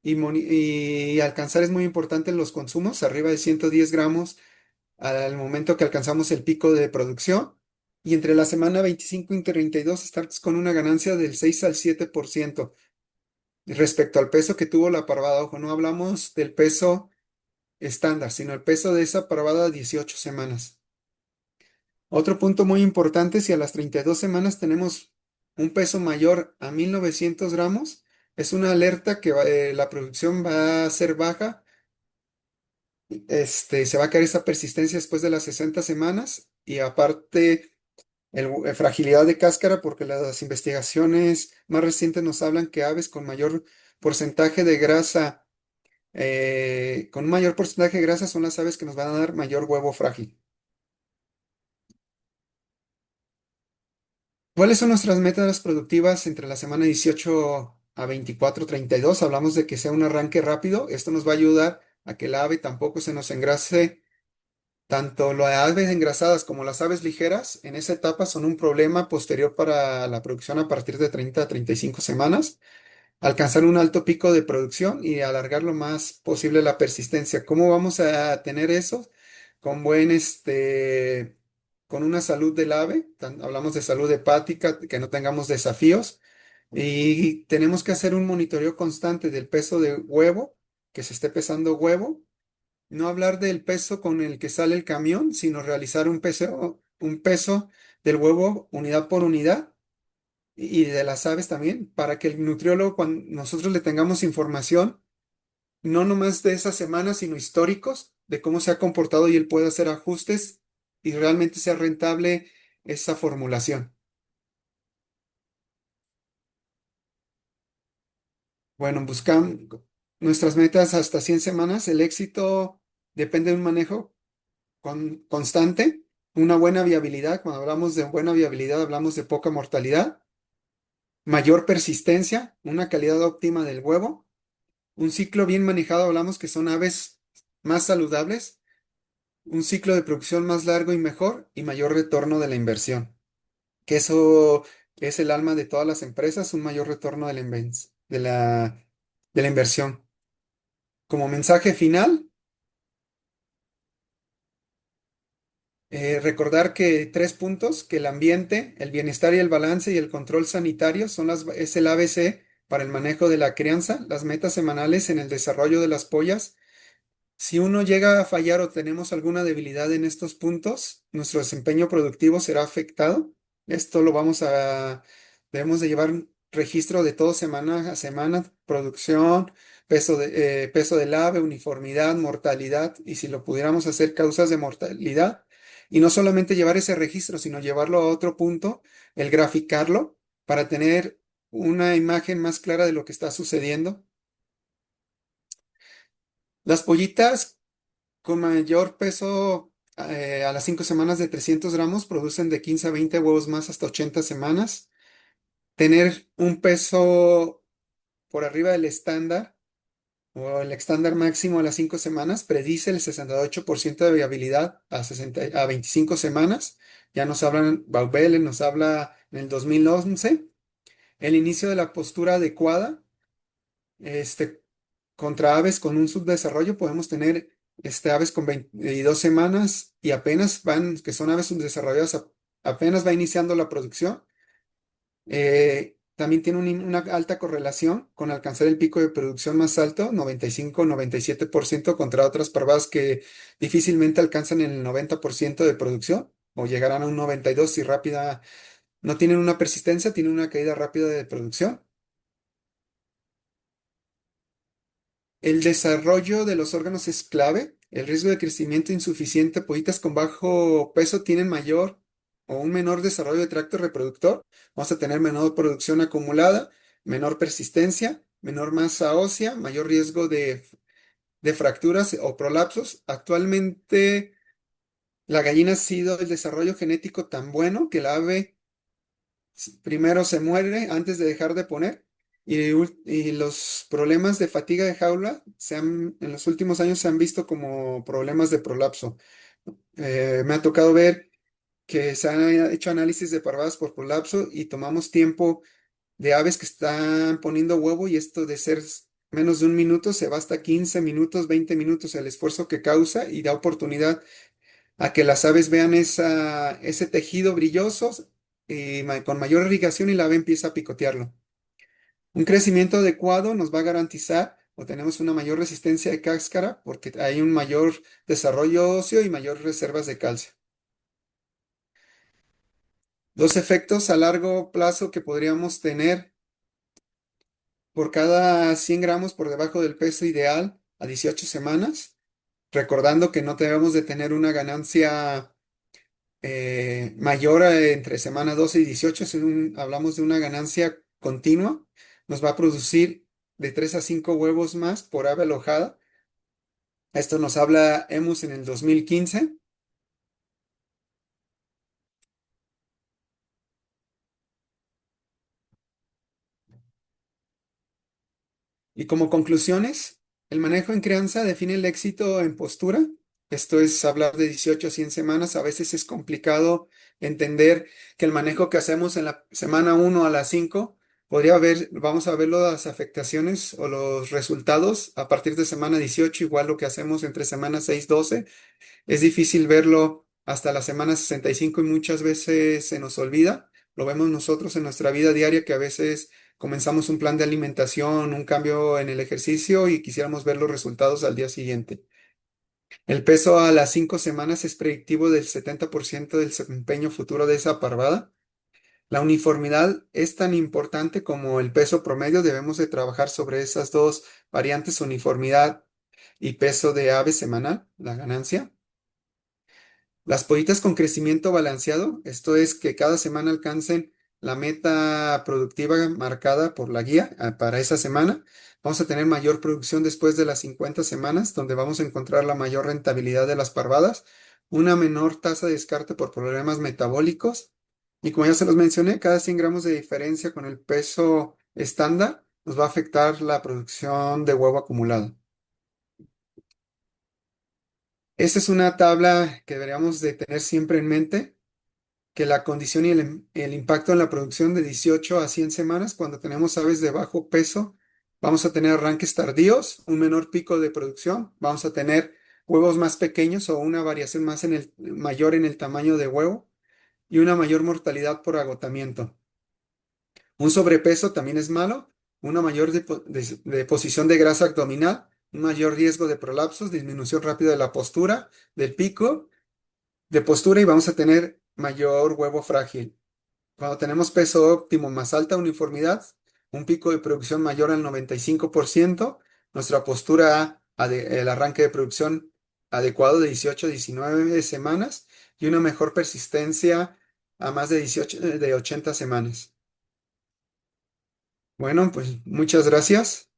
S5: y alcanzar es muy importante en los consumos, arriba de 110 gramos al momento que alcanzamos el pico de producción y entre la semana 25 y 32 estar con una ganancia del 6 al 7% respecto al peso que tuvo la parvada. Ojo, no hablamos del peso estándar, sino el peso de esa parvada a 18 semanas. Otro punto muy importante, si a las 32 semanas tenemos un peso mayor a 1900 gramos, es una alerta que la producción va a ser baja. Se va a caer esa persistencia después de las 60 semanas y aparte fragilidad de cáscara porque las investigaciones más recientes nos hablan que aves con mayor porcentaje de grasa, con un mayor porcentaje de grasa son las aves que nos van a dar mayor huevo frágil. ¿Cuáles son nuestras metas productivas entre la semana 18 a 24, 32? Hablamos de que sea un arranque rápido. Esto nos va a ayudar a que la ave tampoco se nos engrase. Tanto las aves engrasadas como las aves ligeras en esa etapa son un problema posterior para la producción a partir de 30 a 35 semanas. Alcanzar un alto pico de producción y alargar lo más posible la persistencia. ¿Cómo vamos a tener eso? Con con una salud del ave. Hablamos de salud hepática, que no tengamos desafíos. Y tenemos que hacer un monitoreo constante del peso de huevo, que se esté pesando huevo, no hablar del peso con el que sale el camión, sino realizar un peso del huevo unidad por unidad y de las aves también, para que el nutriólogo, cuando nosotros le tengamos información, no nomás de esa semana, sino históricos de cómo se ha comportado y él pueda hacer ajustes y realmente sea rentable esa formulación. Bueno, buscamos nuestras metas hasta 100 semanas. El éxito depende de un manejo constante, una buena viabilidad. Cuando hablamos de buena viabilidad, hablamos de poca mortalidad, mayor persistencia, una calidad óptima del huevo, un ciclo bien manejado, hablamos que son aves más saludables, un ciclo de producción más largo y mejor y mayor retorno de la inversión, que eso es el alma de todas las empresas, un mayor retorno de la inversión. Como mensaje final, recordar que 3 puntos, que el ambiente, el bienestar y el balance y el control sanitario es el ABC para el manejo de la crianza, las metas semanales en el desarrollo de las pollas. Si uno llega a fallar o tenemos alguna debilidad en estos puntos, nuestro desempeño productivo será afectado. Esto debemos de llevar un registro de todo semana a semana, producción, peso del ave, uniformidad, mortalidad, y si lo pudiéramos hacer, causas de mortalidad. Y no solamente llevar ese registro, sino llevarlo a otro punto, el graficarlo, para tener una imagen más clara de lo que está sucediendo. Las pollitas con mayor peso a las 5 semanas de 300 gramos producen de 15 a 20 huevos más hasta 80 semanas. Tener un peso por arriba del estándar o el estándar máximo a las 5 semanas predice el 68% de viabilidad a 25 semanas. Ya nos hablan, Baubel nos habla en el 2011. El inicio de la postura adecuada. Este, Contra aves con un subdesarrollo podemos tener aves con 22 semanas y que son aves subdesarrolladas, apenas va iniciando la producción. También tiene una alta correlación con alcanzar el pico de producción más alto, 95-97% contra otras parvadas que difícilmente alcanzan el 90% de producción o llegarán a un 92% si no tienen una persistencia, tienen una caída rápida de producción. El desarrollo de los órganos es clave. El riesgo de crecimiento insuficiente, pollitas con bajo peso tienen mayor o un menor desarrollo de tracto reproductor. Vamos a tener menor producción acumulada, menor persistencia, menor masa ósea, mayor riesgo de fracturas o prolapsos. Actualmente, la gallina ha sido el desarrollo genético tan bueno que la ave primero se muere antes de dejar de poner y los problemas de fatiga de jaula en los últimos años se han visto como problemas de prolapso. Me ha tocado ver que se han hecho análisis de parvadas por prolapso y tomamos tiempo de aves que están poniendo huevo y esto de ser menos de un minuto se va hasta 15 minutos, 20 minutos el esfuerzo que causa y da oportunidad a que las aves vean ese tejido brilloso y con mayor irrigación y la ave empieza a picotearlo. Un crecimiento adecuado nos va a garantizar o tenemos una mayor resistencia de cáscara porque hay un mayor desarrollo óseo y mayor reservas de calcio. Dos efectos a largo plazo que podríamos tener por cada 100 gramos por debajo del peso ideal a 18 semanas, recordando que no debemos de tener una ganancia mayor entre semana 12 y 18, hablamos de una ganancia continua, nos va a producir de 3 a 5 huevos más por ave alojada. Esto nos habla Emus en el 2015. Y como conclusiones, el manejo en crianza define el éxito en postura. Esto es hablar de 18 a 100 semanas. A veces es complicado entender que el manejo que hacemos en la semana 1 a la 5 vamos a ver las afectaciones o los resultados a partir de semana 18, igual lo que hacemos entre semanas 6 12. Es difícil verlo hasta la semana 65 y muchas veces se nos olvida. Lo vemos nosotros en nuestra vida diaria que a veces comenzamos un plan de alimentación, un cambio en el ejercicio y quisiéramos ver los resultados al día siguiente. El peso a las 5 semanas es predictivo del 70% del desempeño futuro de esa parvada. La uniformidad es tan importante como el peso promedio. Debemos de trabajar sobre esas dos variantes, uniformidad y peso de ave semanal, la ganancia. Las pollitas con crecimiento balanceado, esto es que cada semana alcancen la meta productiva marcada por la guía para esa semana. Vamos a tener mayor producción después de las 50 semanas, donde vamos a encontrar la mayor rentabilidad de las parvadas, una menor tasa de descarte por problemas metabólicos. Y como ya se los mencioné, cada 100 gramos de diferencia con el peso estándar nos va a afectar la producción de huevo acumulado. Esta es una tabla que deberíamos de tener siempre en mente que la condición y el impacto en la producción de 18 a 100 semanas, cuando tenemos aves de bajo peso, vamos a tener arranques tardíos, un menor pico de producción, vamos a tener huevos más pequeños o una variación mayor en el tamaño de huevo y una mayor mortalidad por agotamiento. Un sobrepeso también es malo, una mayor deposición de grasa abdominal, un mayor riesgo de prolapsos, disminución rápida de la postura, del pico de postura y vamos a tener mayor huevo frágil. Cuando tenemos peso óptimo más alta uniformidad, un pico de producción mayor al 95%, nuestra postura, el arranque de producción adecuado de 18 a 19 semanas y una mejor persistencia a más de 18, de 80 semanas. Bueno, pues muchas gracias.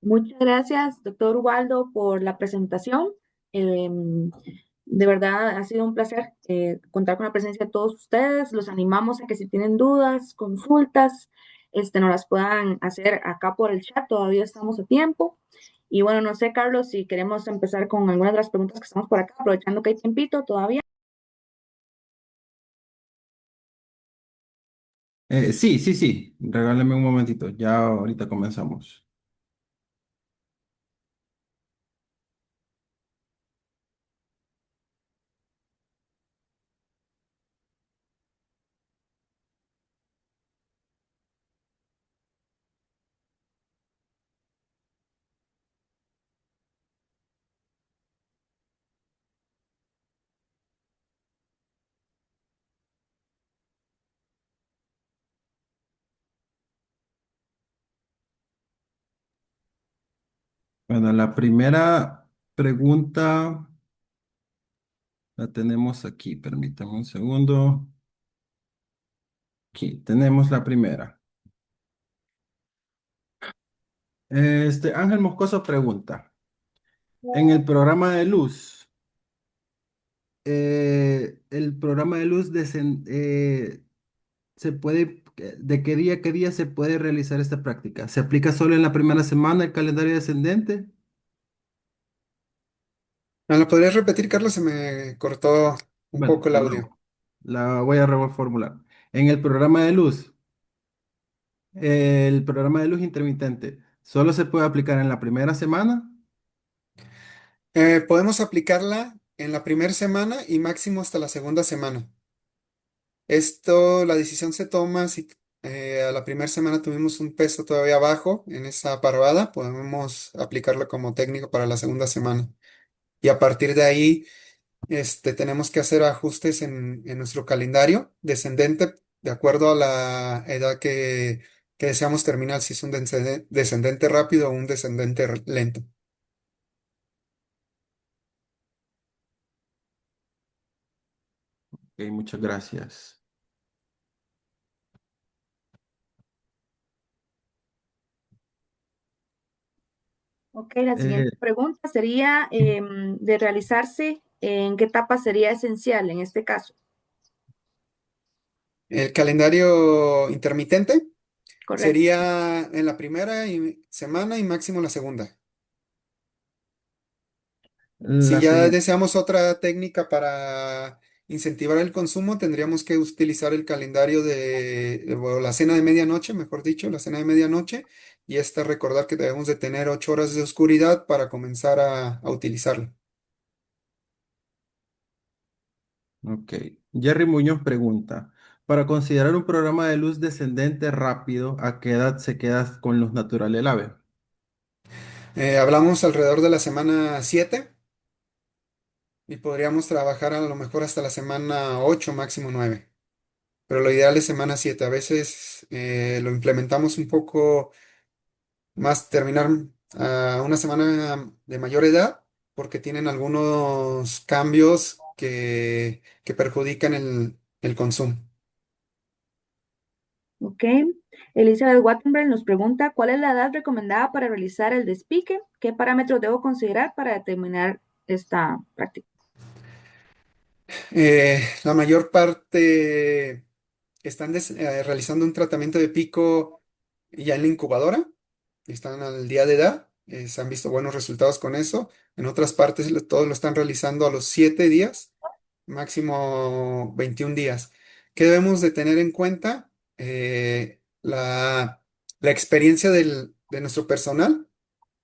S4: Muchas gracias, doctor Ubaldo, por la presentación. Em, de verdad ha sido un placer contar con la presencia de todos ustedes. Los animamos a que si tienen dudas, consultas, nos las puedan hacer acá por el chat. Todavía estamos a tiempo. Y bueno, no sé, Carlos, si queremos empezar con algunas de las preguntas que estamos por acá, aprovechando que hay tiempito todavía.
S3: Sí, sí, sí. Regálame un momentito. Ya ahorita comenzamos. Bueno, la primera pregunta la tenemos aquí. Permítame un segundo. Aquí tenemos la primera. Ángel Moscoso pregunta, en el programa de luz, el programa de luz se puede, ¿de qué día se puede realizar esta práctica? ¿Se aplica solo en la primera semana el calendario descendente?
S5: ¿Me lo podrías repetir, Carlos? Se me cortó un
S3: Bueno,
S5: poco el
S3: de
S5: audio.
S3: nuevo, la voy a reformular. En el programa de luz, el programa de luz intermitente, ¿solo se puede aplicar en la primera semana?
S5: Podemos aplicarla en la primera semana y máximo hasta la segunda semana. Esto, la decisión se toma si a la primera semana tuvimos un peso todavía bajo en esa parvada, podemos aplicarlo como técnico para la segunda semana. Y a partir de ahí, tenemos que hacer ajustes en nuestro calendario descendente de acuerdo a la edad que deseamos terminar, si es un descendente rápido o un descendente lento.
S3: Ok, muchas gracias.
S4: Ok, la
S3: Eh,
S4: siguiente pregunta sería de realizarse, ¿en qué etapa sería esencial en este caso?
S5: El calendario intermitente
S4: Correcto.
S5: sería en la primera semana y máximo la segunda. Si
S3: la
S5: ya
S3: siguiente.
S5: deseamos otra técnica para incentivar el consumo, tendríamos que utilizar el calendario o la cena de medianoche, mejor dicho, la cena de medianoche, y recordar que debemos de tener 8 horas de oscuridad para comenzar a utilizarlo.
S3: Ok. Jerry Muñoz pregunta, para considerar un programa de luz descendente rápido, ¿a qué edad se queda con luz natural el ave?
S5: Hablamos alrededor de la semana 7 y podríamos trabajar a lo mejor hasta la semana 8, máximo 9, pero lo ideal es semana 7. A veces lo implementamos un poco más terminar a una semana de mayor edad, porque tienen algunos cambios que perjudican el consumo.
S4: Ok. Elizabeth Wattenberg nos pregunta, ¿cuál es la edad recomendada para realizar el despique? ¿Qué parámetros debo considerar para determinar esta práctica?
S5: La mayor parte están realizando un tratamiento de pico ya en la incubadora, están al día de edad, se han visto buenos resultados con eso. En otras partes todos lo están realizando a los 7 días, máximo 21 días. ¿Qué debemos de tener en cuenta? La experiencia de nuestro personal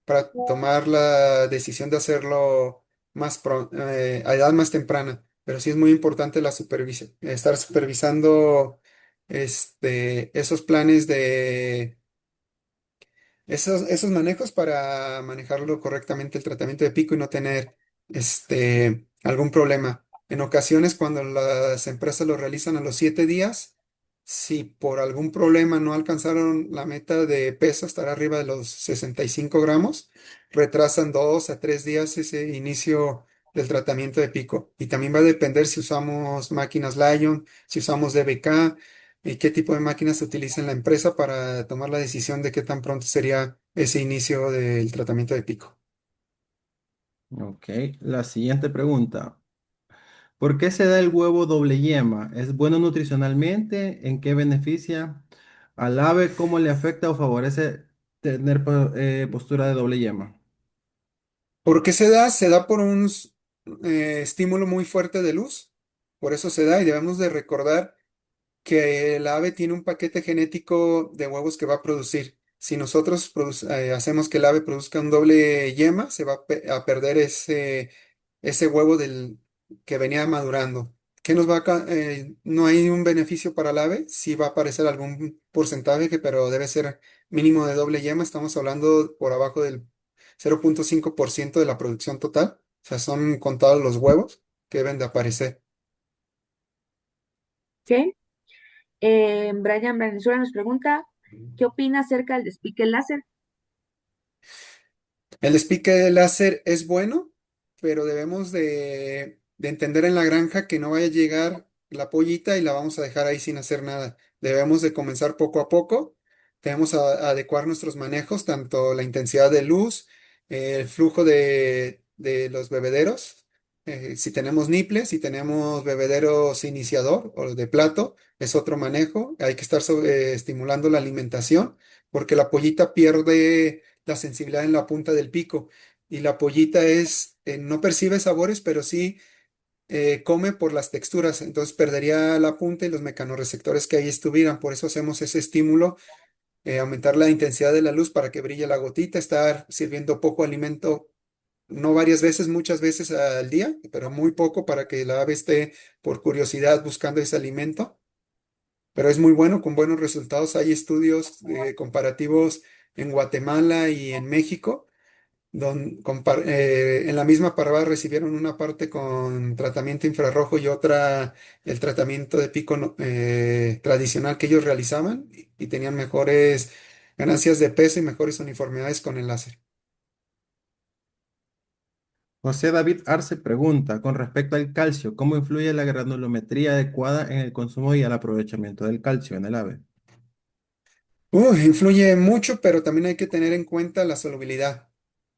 S5: para tomar la decisión de hacerlo a edad más temprana. Pero sí es muy importante la supervisión, estar supervisando esos planes esos manejos para manejarlo correctamente el tratamiento de pico y no tener algún problema. En ocasiones, cuando las empresas lo realizan a los 7 días, si por algún problema no alcanzaron la meta de peso, estar arriba de los 65 gramos, retrasan 2 a 3 días ese inicio del tratamiento de pico. Y también va a depender si usamos máquinas Lion, si usamos DBK y qué tipo de máquinas se utiliza en la empresa para tomar la decisión de qué tan pronto sería ese inicio del tratamiento de pico.
S3: Ok. La siguiente pregunta. ¿Por qué se da el huevo doble yema? ¿Es bueno nutricionalmente? ¿En qué beneficia al ave? ¿Cómo le afecta o favorece tener postura de doble yema?
S5: ¿Por qué se da? Se da por un estímulo muy fuerte de luz. Por eso se da y debemos de recordar que el ave tiene un paquete genético de huevos que va a producir. Si nosotros hacemos que el ave produzca un doble yema, se va a perder ese huevo que venía madurando. ¿Qué nos va no hay un beneficio para el ave? Sí va a aparecer algún porcentaje, pero debe ser mínimo de doble yema. Estamos hablando por abajo del 0,5% de la producción total. O sea, son contados los huevos que deben de aparecer.
S4: Ok. Brian Valenzuela nos pregunta, ¿qué opina acerca del despique láser?
S5: El despique láser es bueno, pero debemos de entender en la granja que no vaya a llegar la pollita y la vamos a dejar ahí sin hacer nada. Debemos de comenzar poco a poco. Debemos adecuar nuestros manejos, tanto la intensidad de luz, el flujo de los bebederos. Si tenemos niples, si tenemos bebederos iniciador o de plato, es otro manejo. Hay que estar estimulando la alimentación porque la pollita pierde la sensibilidad en la punta del pico. Y la pollita no percibe sabores, pero sí come por las texturas. Entonces perdería la punta y los mecanorreceptores que ahí estuvieran. Por eso hacemos ese estímulo, aumentar la intensidad de la luz para que brille la gotita, estar sirviendo poco alimento, no varias veces, muchas veces al día, pero muy poco para que la ave esté por curiosidad buscando ese alimento. Pero es muy bueno, con buenos resultados. Hay estudios comparativos en Guatemala y en México en la misma parvada recibieron una parte con tratamiento infrarrojo y otra el tratamiento de pico tradicional que ellos realizaban y tenían mejores ganancias de peso y mejores uniformidades con el láser.
S3: José David Arce pregunta, con respecto al calcio, ¿cómo influye la granulometría adecuada en el consumo y el aprovechamiento del calcio en el ave?
S5: Influye mucho, pero también hay que tener en cuenta la solubilidad.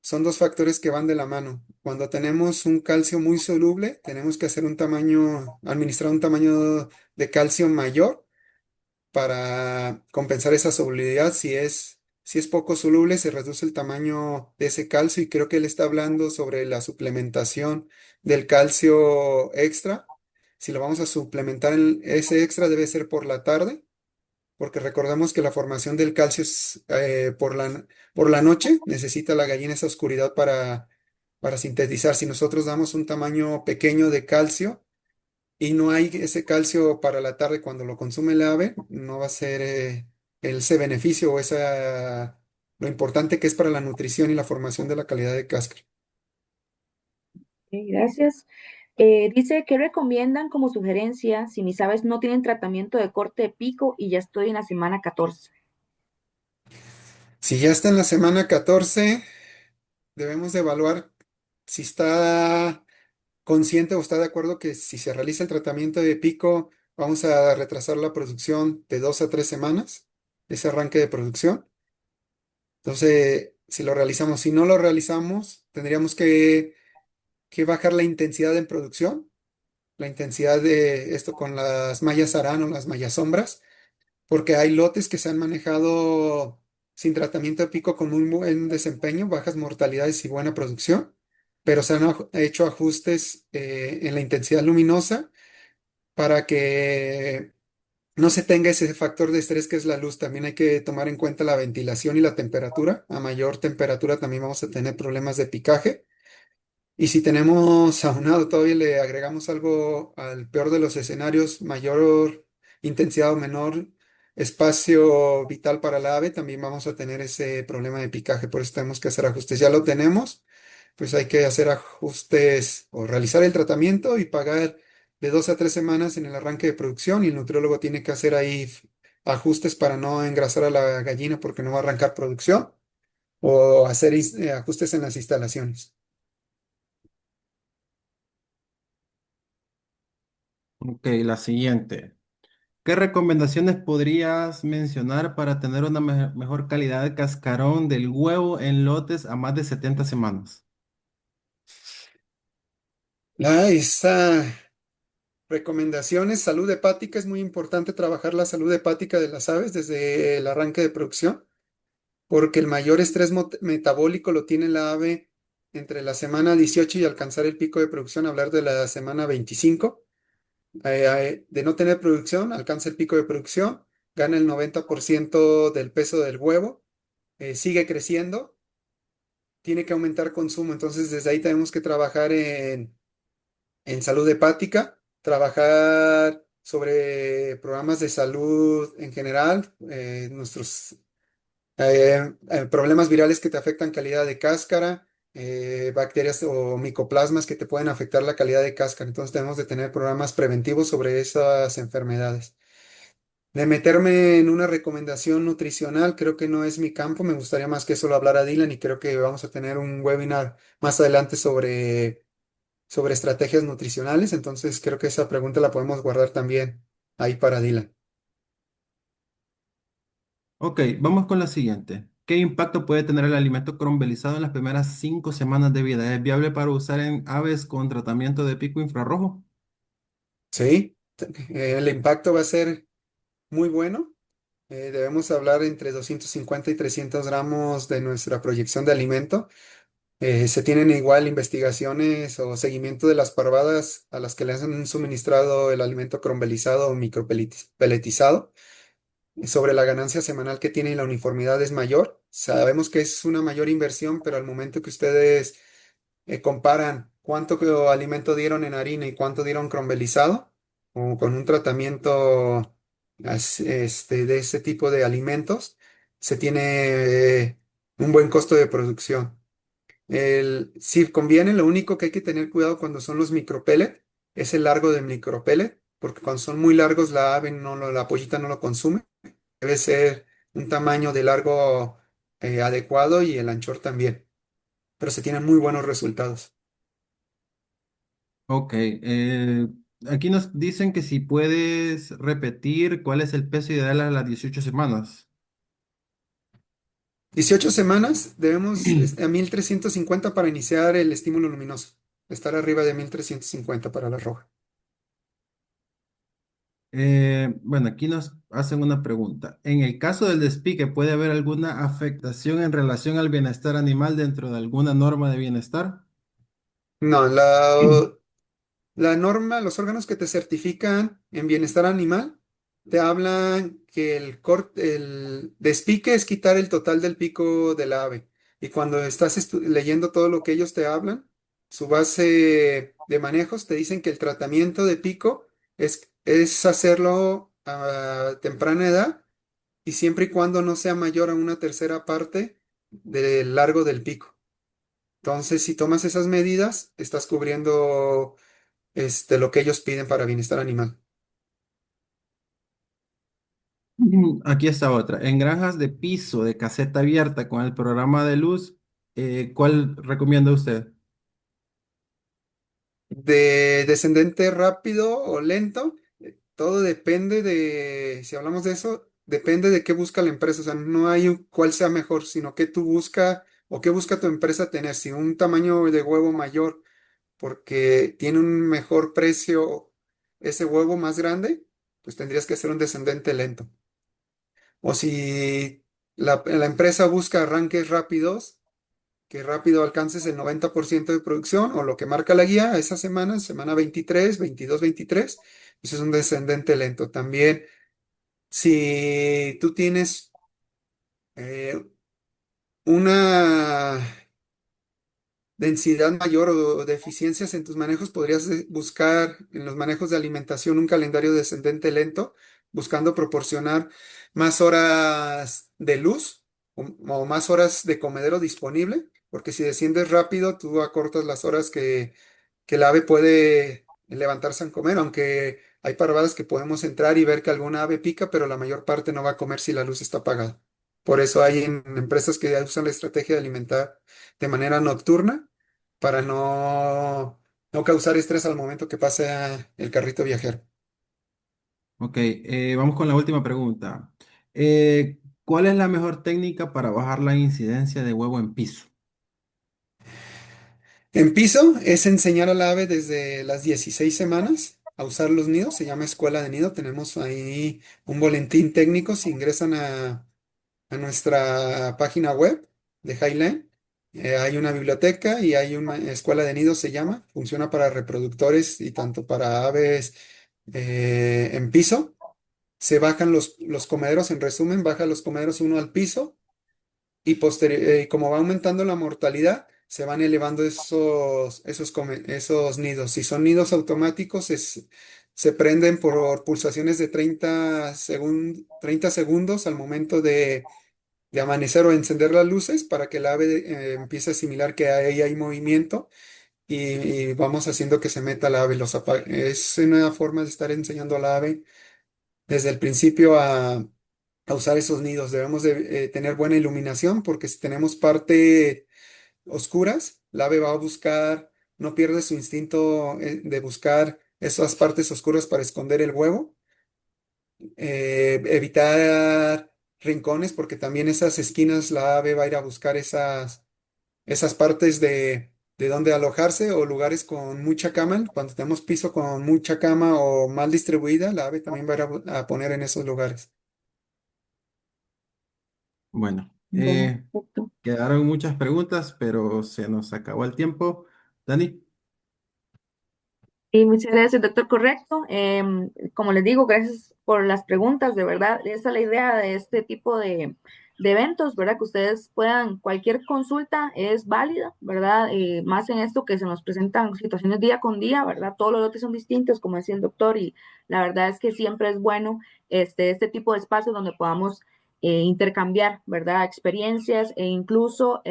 S5: Son dos factores que van de la mano. Cuando tenemos un calcio muy soluble, tenemos que hacer administrar un tamaño de calcio mayor para compensar esa solubilidad. Si es poco soluble, se reduce el tamaño de ese calcio y creo que él está hablando sobre la suplementación del calcio extra. Si lo vamos a suplementar, ese extra debe ser por la tarde, porque recordamos que la formación del calcio es por la noche, necesita la gallina esa oscuridad para sintetizar. Si nosotros damos un tamaño pequeño de calcio, y no hay ese calcio para la tarde cuando lo consume el ave, no va a ser ese beneficio o lo importante que es para la nutrición y la formación de la calidad de cáscara.
S4: Ok, gracias. Dice, ¿qué recomiendan como sugerencia si mis aves no tienen tratamiento de corte de pico y ya estoy en la semana 14?
S5: Si ya está en la semana 14, debemos de evaluar si está consciente o está de acuerdo que si se realiza el tratamiento de pico, vamos a retrasar la producción de 2 a 3 semanas, ese arranque de producción. Entonces, si lo realizamos, si no lo realizamos, tendríamos que bajar la intensidad en producción, la intensidad de esto con las mallas Aran o las mallas sombras, porque hay lotes que se han manejado sin tratamiento de pico con muy buen desempeño, bajas mortalidades y buena producción, pero se han hecho ajustes en la intensidad luminosa para que no se tenga ese factor de estrés que es la luz. También hay que tomar en cuenta la ventilación y la temperatura. A mayor temperatura también vamos a tener problemas de picaje. Y si tenemos aunado, todavía le agregamos algo al peor de los escenarios, mayor intensidad o menor espacio vital para la ave, también vamos a tener ese problema de picaje. Por eso tenemos que hacer ajustes. Ya lo tenemos, pues hay que hacer ajustes o realizar el tratamiento y pagar de 2 a 3 semanas en el arranque de producción. Y el nutriólogo tiene que hacer ahí ajustes para no engrasar a la gallina porque no va a arrancar producción o hacer ajustes en las instalaciones.
S3: Ok, la siguiente. ¿Qué recomendaciones podrías mencionar para tener una mejor calidad de cascarón del huevo en lotes a más de 70 semanas?
S5: Esa recomendaciones, salud hepática, es muy importante trabajar la salud hepática de las aves desde el arranque de producción, porque el mayor estrés metabólico lo tiene la ave entre la semana 18 y alcanzar el pico de producción, hablar de la semana 25. De no tener producción, alcanza el pico de producción, gana el 90% del peso del huevo, sigue creciendo, tiene que aumentar consumo, entonces desde ahí tenemos que trabajar en salud hepática, trabajar sobre programas de salud en general, nuestros problemas virales que te afectan calidad de cáscara, bacterias o micoplasmas que te pueden afectar la calidad de cáscara. Entonces debemos de tener programas preventivos sobre esas enfermedades. De meterme en una recomendación nutricional, creo que no es mi campo. Me gustaría más que solo hablar a Dylan y creo que vamos a tener un webinar más adelante sobre estrategias nutricionales. Entonces creo que esa pregunta la podemos guardar también ahí para Dylan.
S3: Ok, vamos con la siguiente. ¿Qué impacto puede tener el alimento cromvelizado en las primeras 5 semanas de vida? ¿Es viable para usar en aves con tratamiento de pico infrarrojo?
S5: Sí, el impacto va a ser muy bueno. Debemos hablar entre 250 y 300 gramos de nuestra proyección de alimento. Se tienen igual investigaciones o seguimiento de las parvadas a las que le han suministrado el alimento cromvelizado o micropeletizado. Sobre la ganancia semanal que tiene y la uniformidad es mayor. Sabemos que es una mayor inversión, pero al momento que ustedes comparan alimento dieron en harina y cuánto dieron cromvelizado, o con un tratamiento de ese tipo de alimentos, se tiene un buen costo de producción. Si conviene, lo único que hay que tener cuidado cuando son los micropellet es el largo del micropellet, porque cuando son muy largos la ave la pollita no lo consume. Debe ser un tamaño de largo adecuado y el anchor también, pero se tienen muy buenos resultados.
S3: Ok, aquí nos dicen que si puedes repetir cuál es el peso ideal a las 18 semanas.
S5: 18 semanas, debemos a 1350 para iniciar el estímulo luminoso. Estar arriba de 1350 para la roja.
S3: Bueno, aquí nos hacen una pregunta. En el caso del despique, ¿puede haber alguna afectación en relación al bienestar animal dentro de alguna norma de bienestar?
S5: No, la norma, los órganos que te certifican en bienestar animal, te hablan que el despique es quitar el total del pico del ave. Y cuando estás leyendo todo lo que ellos te hablan, su base de manejos te dicen que el tratamiento de pico es hacerlo a temprana edad y siempre y cuando no sea mayor a una tercera parte del largo del pico. Entonces, si tomas esas medidas, estás cubriendo lo que ellos piden para bienestar animal.
S3: Aquí está otra. En granjas de piso de caseta abierta con el programa de luz, ¿cuál recomienda usted?
S5: De descendente rápido o lento, todo depende si hablamos de eso, depende de qué busca la empresa. O sea, no hay cuál sea mejor, sino qué tú busca o qué busca tu empresa tener. Si un tamaño de huevo mayor, porque tiene un mejor precio ese huevo más grande, pues tendrías que hacer un descendente lento. O si la empresa busca arranques rápidos, que rápido alcances el 90% de producción o lo que marca la guía esa semana, semana 23, 22, 23, pues es un descendente lento. También, si tú tienes eh, una densidad mayor o deficiencias en tus manejos, podrías buscar en los manejos de alimentación un calendario descendente lento, buscando proporcionar más horas de luz o más horas de comedero disponible, porque si desciendes rápido, tú acortas las horas que el ave puede levantarse a comer, aunque hay parvadas que podemos entrar y ver que alguna ave pica, pero la mayor parte no va a comer si la luz está apagada. Por eso hay en empresas que usan la estrategia de alimentar de manera nocturna para no causar estrés al momento que pase el carrito viajero.
S3: Ok, vamos con la última pregunta. ¿Cuál es la mejor técnica para bajar la incidencia de huevo en piso?
S5: En piso es enseñar al ave desde las 16 semanas a usar los nidos, se llama escuela de nido. Tenemos ahí un boletín técnico. Si ingresan a nuestra página web de Highline, hay una biblioteca y hay una escuela de nido, se llama. Funciona para reproductores y tanto para aves en piso. Se bajan los comederos, en resumen, baja los comederos uno al piso y como va aumentando la mortalidad, se van elevando esos nidos. Si son nidos automáticos, se prenden por pulsaciones de 30 segundos al momento de amanecer o encender las luces para que el ave empiece a asimilar que ahí hay movimiento y vamos haciendo que se meta el ave. Es una forma de estar enseñando al ave desde el principio a usar esos nidos. Debemos de tener buena iluminación porque si tenemos parte oscuras, la ave va a buscar, no pierde su instinto de buscar esas partes oscuras para esconder el huevo. Evitar rincones porque también esas esquinas la ave va a ir a buscar esas partes de donde alojarse o lugares con mucha cama. Cuando tenemos piso con mucha cama o mal distribuida, la ave también va a ir a poner en esos lugares.
S3: Bueno,
S4: Bueno, perfecto.
S3: quedaron muchas preguntas, pero se nos acabó el tiempo. Dani.
S4: Y muchas gracias, doctor. Correcto. Como les digo, gracias por las preguntas, de verdad. Esa es la idea de este tipo de eventos, ¿verdad? Que ustedes puedan, cualquier consulta es válida, ¿verdad? Más en esto que se nos presentan situaciones día con día, ¿verdad? Todos los lotes son distintos, como decía el doctor, y la verdad es que siempre es bueno este tipo de espacios donde podamos intercambiar, ¿verdad? Experiencias e incluso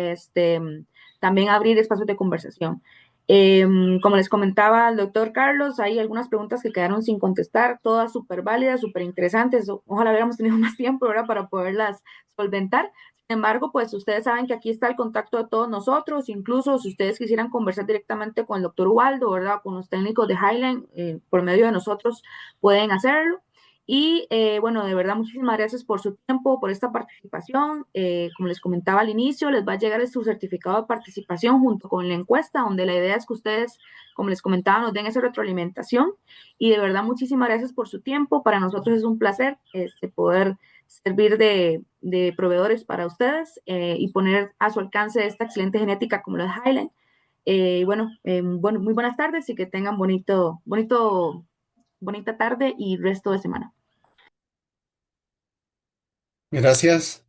S4: también abrir espacios de conversación. Como les comentaba el doctor Carlos, hay algunas preguntas que quedaron sin contestar, todas súper válidas, súper interesantes. Ojalá hubiéramos tenido más tiempo, ¿verdad? Para poderlas solventar. Sin embargo, pues ustedes saben que aquí está el contacto de todos nosotros, incluso si ustedes quisieran conversar directamente con el doctor Ubaldo, ¿verdad? Con los técnicos de Highline, por medio de nosotros, pueden hacerlo. Y bueno, de verdad, muchísimas gracias por su tiempo, por esta participación. Como les comentaba al inicio, les va a llegar su certificado de participación junto con la encuesta, donde la idea es que ustedes, como les comentaba, nos den esa retroalimentación. Y de verdad, muchísimas gracias por su tiempo. Para nosotros es un placer poder servir de proveedores para ustedes y poner a su alcance esta excelente genética como la de Highland. Bueno, muy buenas tardes y que tengan bonita tarde y resto de semana.
S5: Gracias.